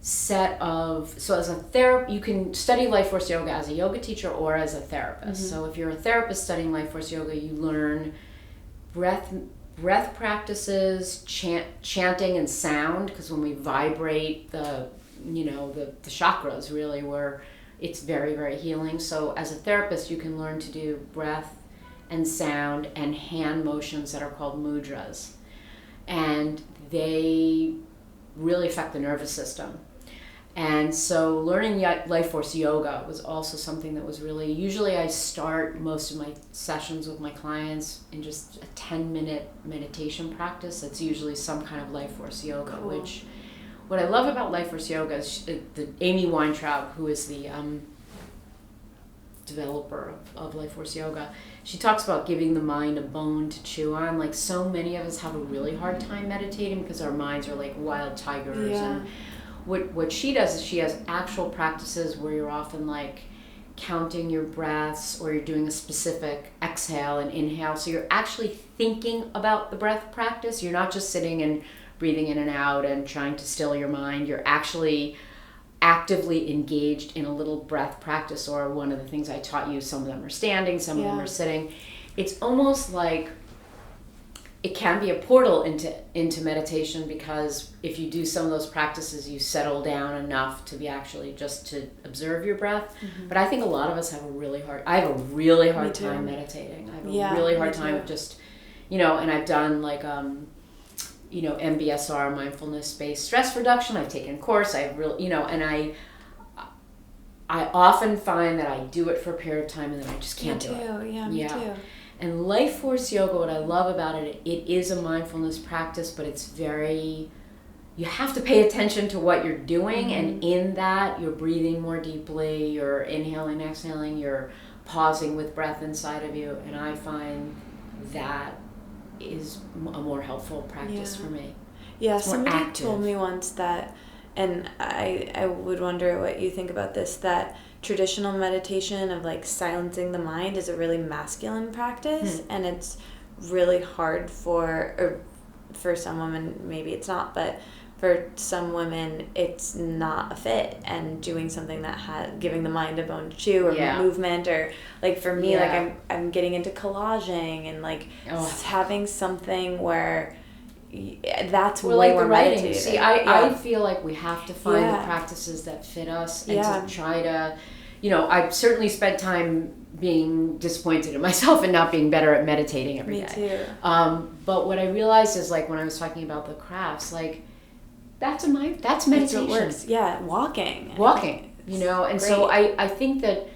set of, so as a therapist, you can study Life Force Yoga as a yoga teacher or as a therapist. So if you're a therapist studying Life Force Yoga, you learn breath practices, chanting and sound, because when we vibrate the chakras really it's very, very healing. So as a therapist, you can learn to do breath and sound and hand motions that are called mudras. And they really affect the nervous system. And so learning Life Force Yoga was also something that was really, usually I start most of my sessions with my clients in just a 10-minute meditation practice. It's usually some kind of Life Force Yoga, which, what I love about Life Force Yoga is the Amy Weintraub, who is the developer of Life Force Yoga, she talks about giving the mind a bone to chew on. Like, so many of us have a really hard time meditating because our minds are like wild tigers. And what she does is she has actual practices where you're often like counting your breaths, or you're doing a specific exhale and inhale. So you're actually thinking about the breath practice. You're not just sitting and breathing in and out and trying to still your mind. You're actually actively engaged in a little breath practice. Or one of the things I taught you, some of them are standing, some of them are sitting. It's almost like it can be a portal into meditation, because if you do some of those practices, you settle down enough to be actually just to observe your breath. But I think a lot of us have I have a really hard time meditating. I have a really hard time of just, and I've done like, MBSR, mindfulness-based stress reduction. I've taken a course. I've really, and I often find that I do it for a period of time and then I just can't do it. Me too. And Life Force Yoga, what I love about it, it is a mindfulness practice, but it's you have to pay attention to what you're doing, and in that, you're breathing more deeply, you're inhaling, exhaling, you're pausing with breath inside of you, and I find that is a more helpful practice for me. Yeah, it's more somebody active. Told me once that, and I would wonder what you think about this, that traditional meditation of like silencing the mind is a really masculine practice, and it's really hard for some women, maybe it's not, but for some women it's not a fit, and doing something that giving the mind a bone to chew, or movement, or like for me, like I'm getting into collaging and like having something where that's way like more the writing. meditative. See, I feel like we have to find the practices that fit us, and to try to, I've certainly spent time being disappointed in myself and not being better at meditating every day. Me too. But what I realized is, like, when I was talking about the crafts, like, that's meditation. That's what works. Yeah, walking. And so I think that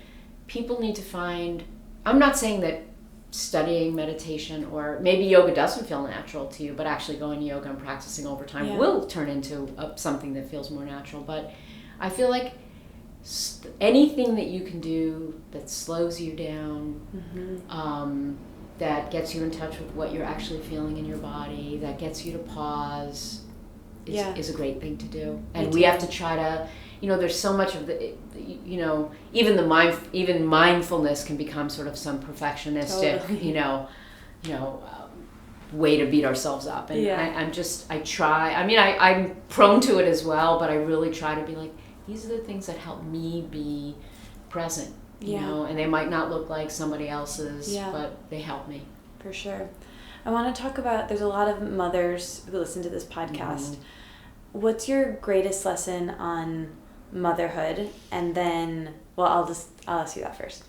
people need to find, I'm not saying that studying meditation, or maybe yoga doesn't feel natural to you, but actually going to yoga and practicing over time will turn into something that feels more natural. But I feel like anything that you can do that slows you down, that gets you in touch with what you're actually feeling in your body, that gets you to pause, is a great thing to do. And we have to try to, there's so much of the, even mindfulness can become sort of some perfectionistic, way to beat ourselves up. And I'm prone to it as well, but I really try to be like, these are the things that help me be present, and they might not look like somebody else's, but they help me. For sure. I want to talk about, there's a lot of mothers who listen to this podcast. What's your greatest lesson on motherhood? And then, I'll ask you that first.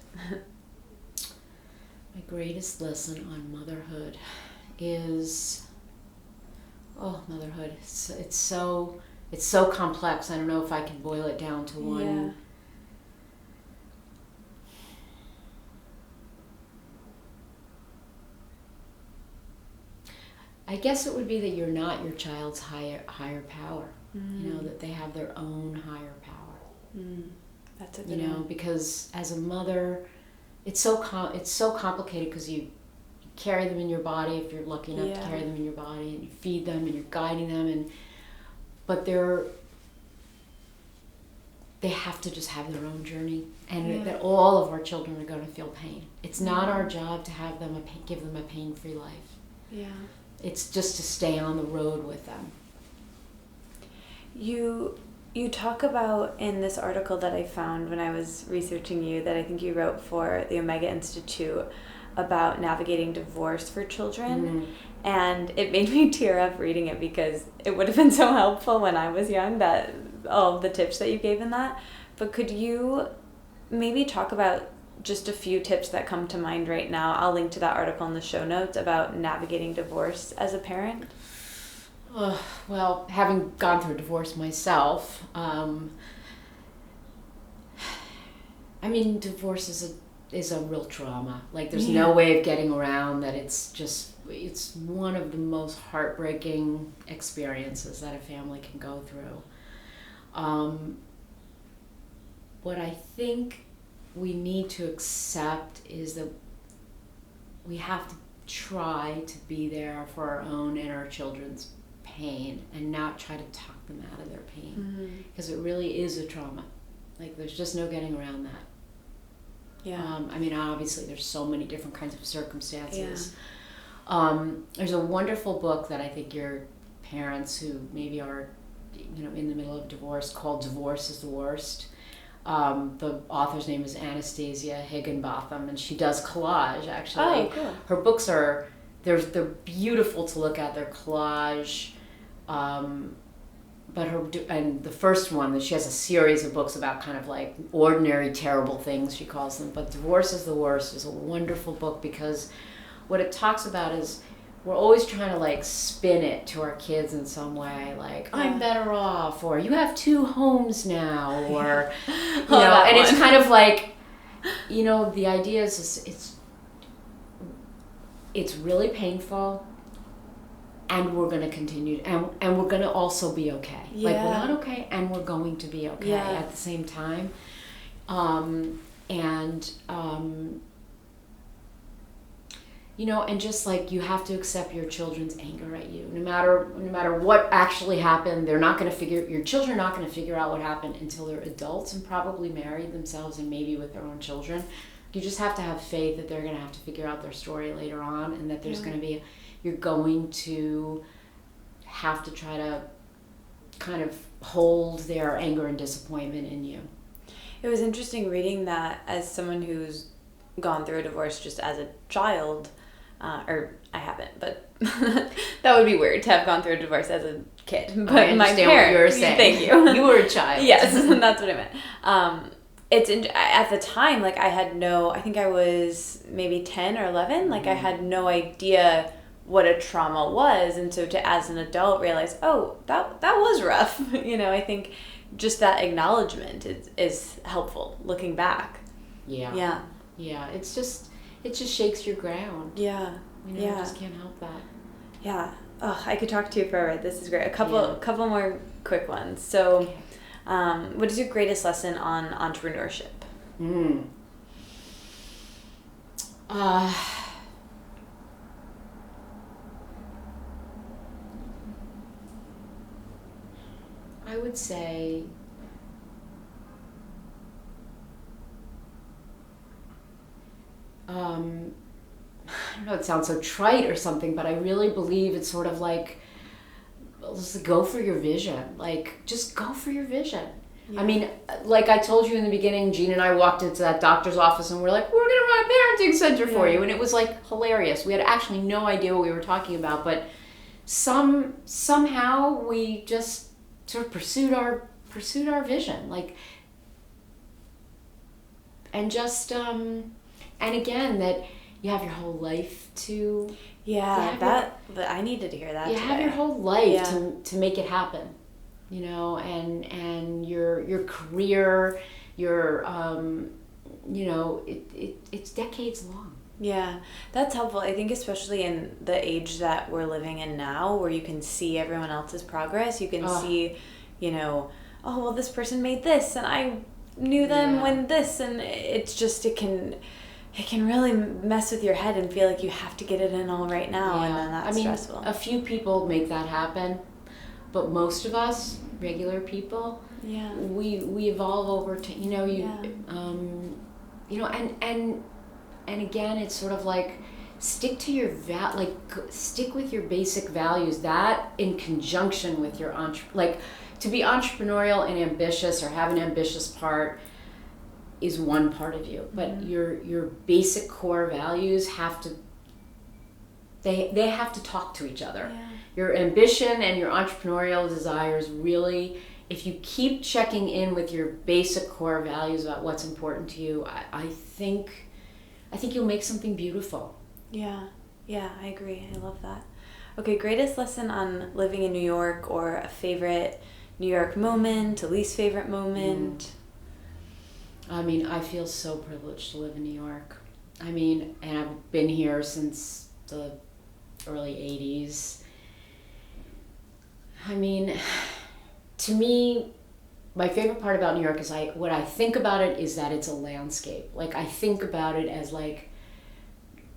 My greatest lesson on motherhood is, motherhood. It's so complex. I don't know if I can boil it down to one. Yeah. I guess it would be that you're not your child's higher power. That they have their own higher power. That's a good one. Because as a mother, it's so complicated, because you carry them in your body, if you're lucky enough to carry them in your body, and you feed them and you're guiding them, but they have to just have their own journey, and that all of our children are going to feel pain. It's not our job to have them give them a pain-free life. Yeah. It's just to stay on the road with them. You talk about, in this article that I found when I was researching you, that I think you wrote for the Omega Institute, about navigating divorce for children. And it made me tear up reading it, because it would have been so helpful when I was young, that all the tips that you gave in that. But could you maybe talk about just a few tips that come to mind right now? I'll link to that article in the show notes about navigating divorce as a parent. Well, having gone through a divorce myself, divorce is a real trauma. Like, there's no way of getting around that. It's one of the most heartbreaking experiences that a family can go through. What I think we need to accept is that we have to try to be there for our own and our children's pain and not try to talk them out of their pain, because it really is a trauma. Like, there's just no getting around that. Yeah. I mean, obviously there's so many different kinds of circumstances. Yeah. There's a wonderful book that I think your parents who maybe are, in the middle of divorce, called Divorce is the Worst. The author's name is Anastasia Higginbotham, and she does collage, actually. Oh, cool. Her books they're beautiful to look at. They're collage. And the first one, that she has a series of books about kind of like ordinary, terrible things, she calls them. But Divorce is the Worst is a wonderful book, because what it talks about is we're always trying to like spin it to our kids in some way, like, I'm better off, or you have 2 homes now, or, and it's kind of like, the idea is it's really painful. And we're going to continue, and we're going to also be okay. Yeah. Like, we're not okay, and we're going to be okay at the same time. And just like, you have to accept your children's anger at you. No matter what actually happened, your children are not going to figure out what happened until they're adults and probably married themselves and maybe with their own children. You just have to have faith that they're going to have to figure out their story later on, and that there's going to be... You're going to have to try to kind of hold their anger and disappointment in you. It was interesting reading that as someone who's gone through a divorce just as a child, or I haven't, but that would be weird to have gone through a divorce as a kid. But I understand what you were saying. Thank you. You were a child. Yes, that's what I meant. At the time, like, I think I was maybe 10 or 11. Like, I had no idea what a trauma was, and so to, as an adult, realize, that was rough. I think just that acknowledgement is helpful looking back. Yeah. It just shakes your ground. Yeah. You just can't help that. Yeah. Oh, I could talk to you forever. This is great. A couple more quick ones. So, what is your greatest lesson on entrepreneurship? I would say I don't know, it sounds so trite or something, but I really believe it's sort of like, just go for your vision. Like, just go for your vision. Yeah. I mean, like I told you in the beginning, Jean and I walked into that doctor's office and we're like, we're going to run a parenting center for you. And it was like hilarious. We had actually no idea what we were talking about, but somehow we just sort of pursued our vision, like, and just and again, that you have your whole life to I needed to hear that. You have your whole life to make it happen, and your career, it's decades long. Yeah, that's helpful. I think especially in the age that we're living in now, where you can see everyone else's progress, you can see, this person made this and I knew them when this, and it's just, it can really mess with your head and feel like you have to get it in all right now, and then that's stressful. A few people make that happen, but most of us, regular people, we evolve over to, and again, it's sort of like, stick to your stick with your basic values. That in conjunction with your to be entrepreneurial and ambitious, or have an ambitious part, is one part of you. But your basic core values have to talk to each other. Yeah. Your ambition and your entrepreneurial desires really, if you keep checking in with your basic core values about what's important to you, I think you'll make something beautiful. Yeah, I agree. I love that. Okay, greatest lesson on living in New York, or a favorite New York moment, a least favorite moment? I mean, I feel so privileged to live in New York. I mean, and I've been here since the early 80s. I mean, to me, my favorite part about New York is what I think about it is that it's a landscape. Like, I think about it as like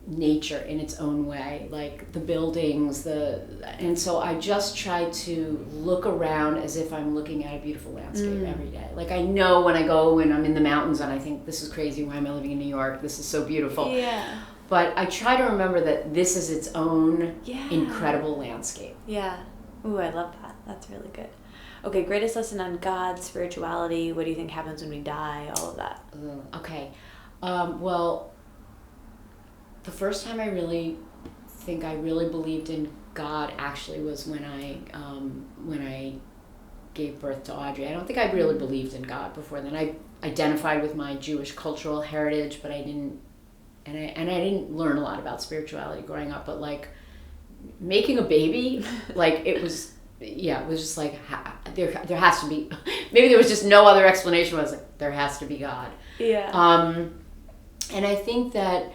nature in its own way, like the buildings, and so I just try to look around as if I'm looking at a beautiful landscape every day. Like, I know when I go and I'm in the mountains and I think, this is crazy, why am I living in New York? This is so beautiful. Yeah. But I try to remember that this is its own incredible landscape. Yeah. Ooh, I love that. That's really good. Okay, greatest lesson on God, spirituality, what do you think happens when we die, all of that. Okay. Well, the first time I really believed in God actually was when I gave birth to Audrey. I don't think I really believed in God before then. I identified with my Jewish cultural heritage, but I didn't learn a lot about spirituality growing up. But like making a baby, like it was just like there has to be. Maybe there was just no other explanation. I was like, there has to be God. Yeah. And I think that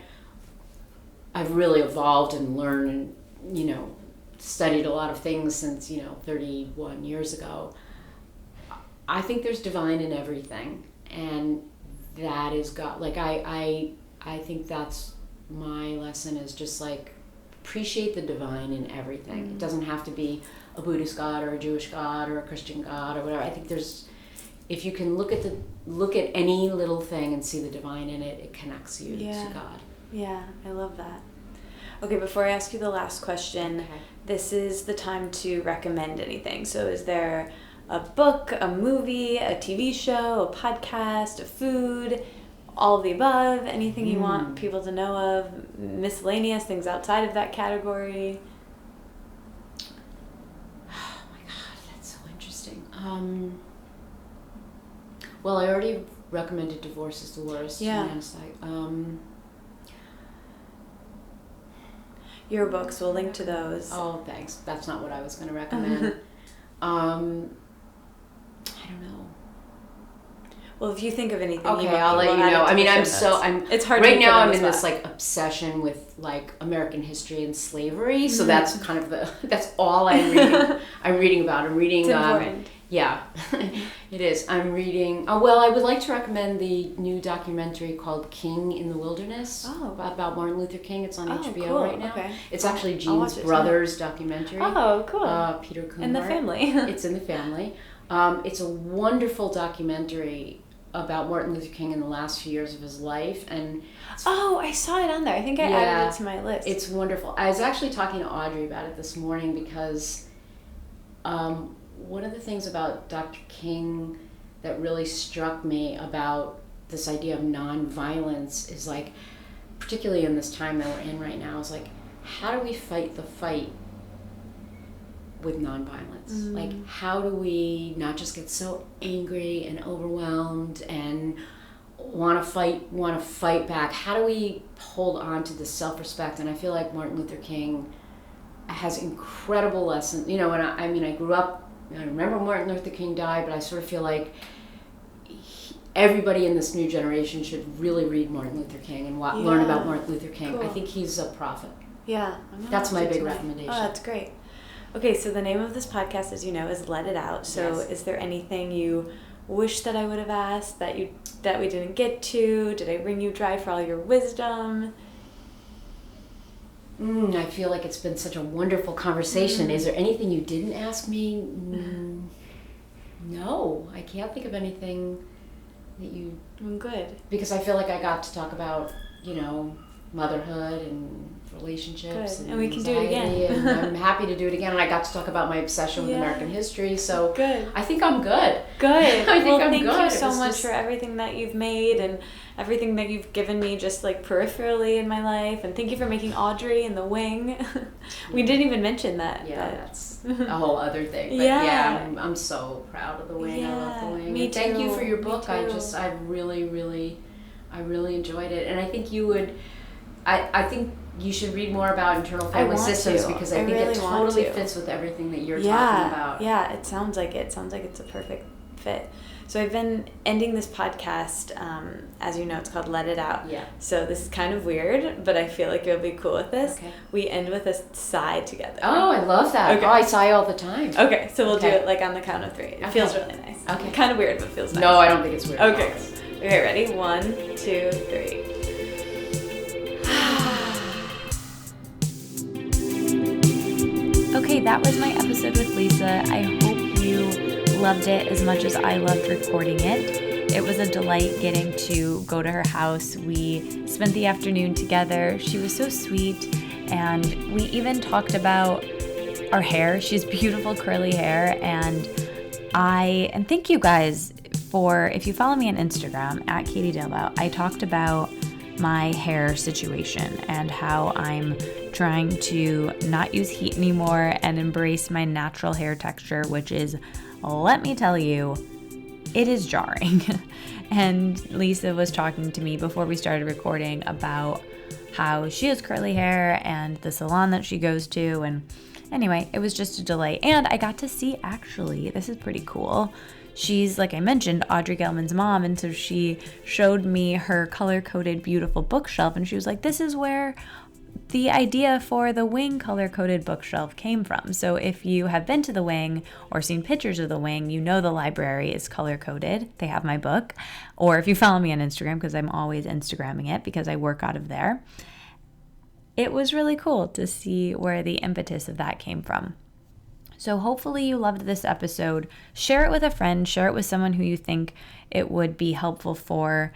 I've really evolved and learned and, studied a lot of things since, 31 years ago. I think there's divine in everything, and that is God. Like, I think that's my lesson, is just like appreciate the divine in everything. It doesn't have to be a Buddhist God or a Jewish God or a Christian God or whatever. I think if you can look at any little thing and see the divine in it, it connects you to God. Yeah, I love that. Okay, before I ask you the last question, this is the time to recommend anything. So is there a book, a movie, a TV show, a podcast, a food, all of the above, anything you want people to know of, miscellaneous things outside of that category? Oh my God, that's so interesting. Well, I already recommended Divorce is the Worst. Yeah. Your books, we'll link to those. Oh, thanks. That's not what I was going to recommend. I don't know. Well, if you think of anything, okay, I'll let you know. I mean, it's hard right to now. I'm in this like obsession with like American history and slavery. So that's kind of that's all I'm reading. I'm reading about. I'm reading. It's important. Yeah, it is. I'm reading. Oh, well, I would like to recommend the new documentary called King in the Wilderness. About Martin Luther King. It's on HBO right now. Okay. It's actually Gene's brother's documentary. Oh, cool. Peter Kumar. In the family. It's in the family. It's a wonderful documentary about Martin Luther King in the last few years of his life. And I saw it on there. I think I added it to my list. It's wonderful. I was actually talking to Audrey about it this morning because one of the things about Dr. King that really struck me about this idea of nonviolence is like, particularly in this time that we're in right now, is like, how do we fight the fight with nonviolence? Like, how do we not just get so angry and overwhelmed and want to fight back? How do we hold on to this self-respect? And I feel like Martin Luther King has incredible lessons. And I grew up, I remember Martin Luther King died, but I sort of feel like everybody in this new generation should really read Martin Luther King and learn about Martin Luther King. Cool. I think he's a prophet. Yeah. That's my big recommendation. Oh, that's great. Okay, so the name of this podcast, as you know, is Let It Out. So Is there anything you wish that I would have asked that we didn't get to? Did I wring you dry for all your wisdom? I feel like it's been such a wonderful conversation. Is there anything you didn't ask me? No, I can't think of anything that you... Good. Because I feel like I got to talk about, motherhood and relationships. Good. And we can do it again. And I'm happy to do it again. And I got to talk about my obsession with American history. So good. I think I'm good. Good. I think I'm thank good. You so much for everything that you've made and everything that you've given me just like peripherally in my life. And thank you for making Audrey in the wing. We didn't even mention that. Yeah, that's a whole other thing. But I'm so proud of the wing. Yeah, I love the wing. Me and too. Thank you for your book. I really enjoyed it. And I think you would... I think you should read more about internal family systems because I think really it totally fits with everything that you're talking about. Yeah, it sounds like it. It sounds like it's a perfect fit. So I've been ending this podcast, as you know, it's called Let It Out. Yeah. So this is kind of weird, but I feel like you'll be cool with this. Okay. We end with a sigh together. Oh, I love that. Okay. Oh, I sigh all the time. Okay, so we'll do it like on the count of 3. It feels really nice. Okay. Kind of weird, but feels nice. No, I don't think it's weird. Okay. Okay, ready? 1, 2, 3. Okay, that was my episode with Lisa. I hope you loved it as much as I loved recording it. It was a delight getting to go to her house. We spent the afternoon together. She was so sweet, and we even talked about our hair. She has beautiful curly hair, and thank you guys for, if you follow me on Instagram at Katie Dalebout, I talked about my hair situation and how I'm trying to not use heat anymore and embrace my natural hair texture, which is, let me tell you, it is jarring. And Lisa was talking to me before we started recording about how she has curly hair and the salon that she goes to. And anyway, it was just a delight. And I got to see, actually, this is pretty cool. She's, like I mentioned, Audrey Gelman's mom, and so she showed me her color-coded beautiful bookshelf, and she was like, this is where the idea for the Wing color-coded bookshelf came from. So if you have been to the Wing or seen pictures of the Wing, you know the library is color-coded. They have my book. Or if you follow me on Instagram, because I'm always Instagramming it because I work out of there, it was really cool to see where the impetus of that came from. So hopefully you loved this episode. Share it with a friend. Share it with someone who you think it would be helpful for.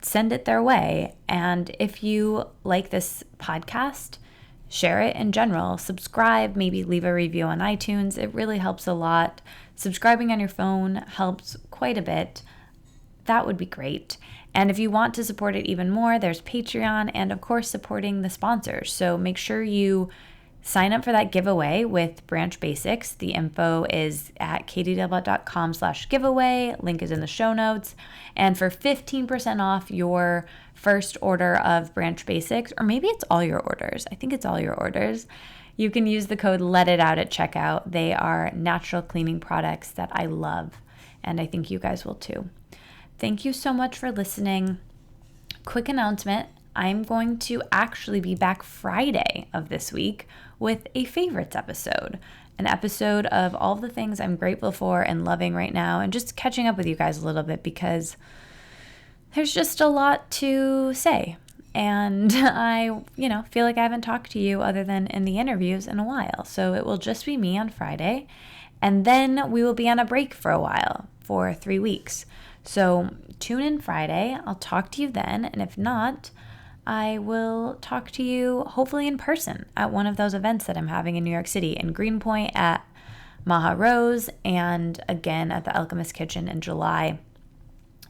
Send it their way. And if you like this podcast, share it in general. Subscribe, maybe leave a review on iTunes. It really helps a lot. Subscribing on your phone helps quite a bit. That would be great. And if you want to support it even more, there's Patreon and, of course, supporting the sponsors. So make sure you sign up for that giveaway with Branch Basics. The info is at katiedalebout.com/giveaway. Link is in the show notes. And for 15% off your first order of Branch Basics, or maybe it's all your orders. I think it's all your orders. You can use the code LETITOUT at checkout. They are natural cleaning products that I love, and I think you guys will too. Thank you so much for listening. Quick announcement. I'm going to actually be back Friday of this week with a favorites episode, an episode of all the things I'm grateful for and loving right now, and just catching up with you guys a little bit because there's just a lot to say. And I, feel like I haven't talked to you other than in the interviews in a while. So it will just be me on Friday, and then we will be on a break for a while, for 3 weeks. So tune in Friday. I'll talk to you then, and if not, I will talk to you hopefully in person at one of those events that I'm having in New York City, in Greenpoint at Maha Rose, and again at the Alchemist Kitchen in July.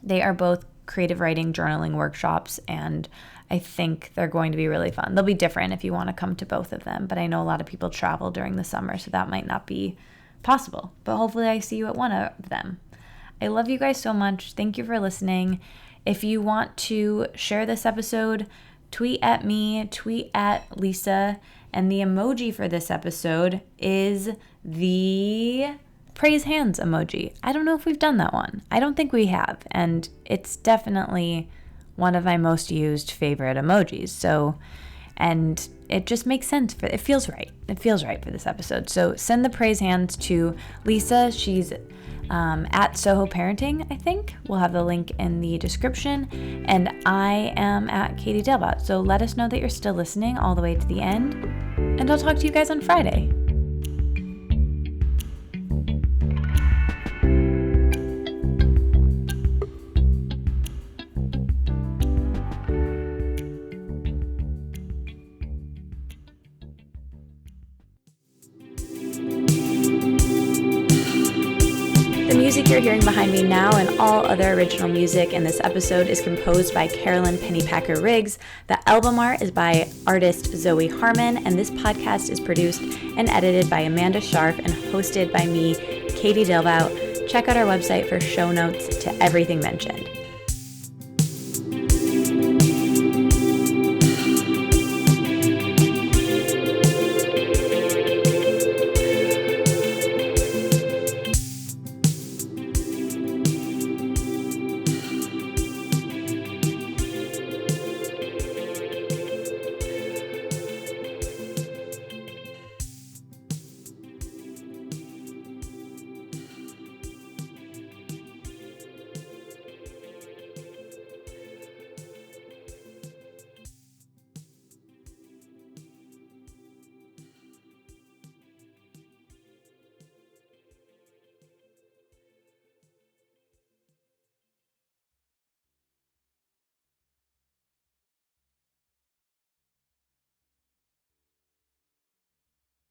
They are both creative writing, journaling workshops, and I think they're going to be really fun. They'll be different if you want to come to both of them, but I know a lot of people travel during the summer, so that might not be possible. But hopefully I see you at one of them. I love you guys so much. Thank you for listening. If you want to share this episode, tweet at me, tweet at Lisa, and the emoji for this episode is the praise hands emoji. I don't know if we've done that one. I don't think we have, and it's definitely one of my most used favorite emojis. So, and it just makes sense. It feels right. It feels right for this episode. So send the praise hands to Lisa. She's at Soho Parenting, I think. We'll have the link in the description. And I am at Katie Dalebout. So let us know that you're still listening all the way to the end. And I'll talk to you guys on Friday. The music you're hearing behind me now and all other original music in this episode is composed by Carolyn Pennypacker Riggs. The album art is by artist Zoe Harmon, and this podcast is produced and edited by Amanda Sharp and hosted by me, Katie Dalebout. Check out our website for show notes to everything mentioned.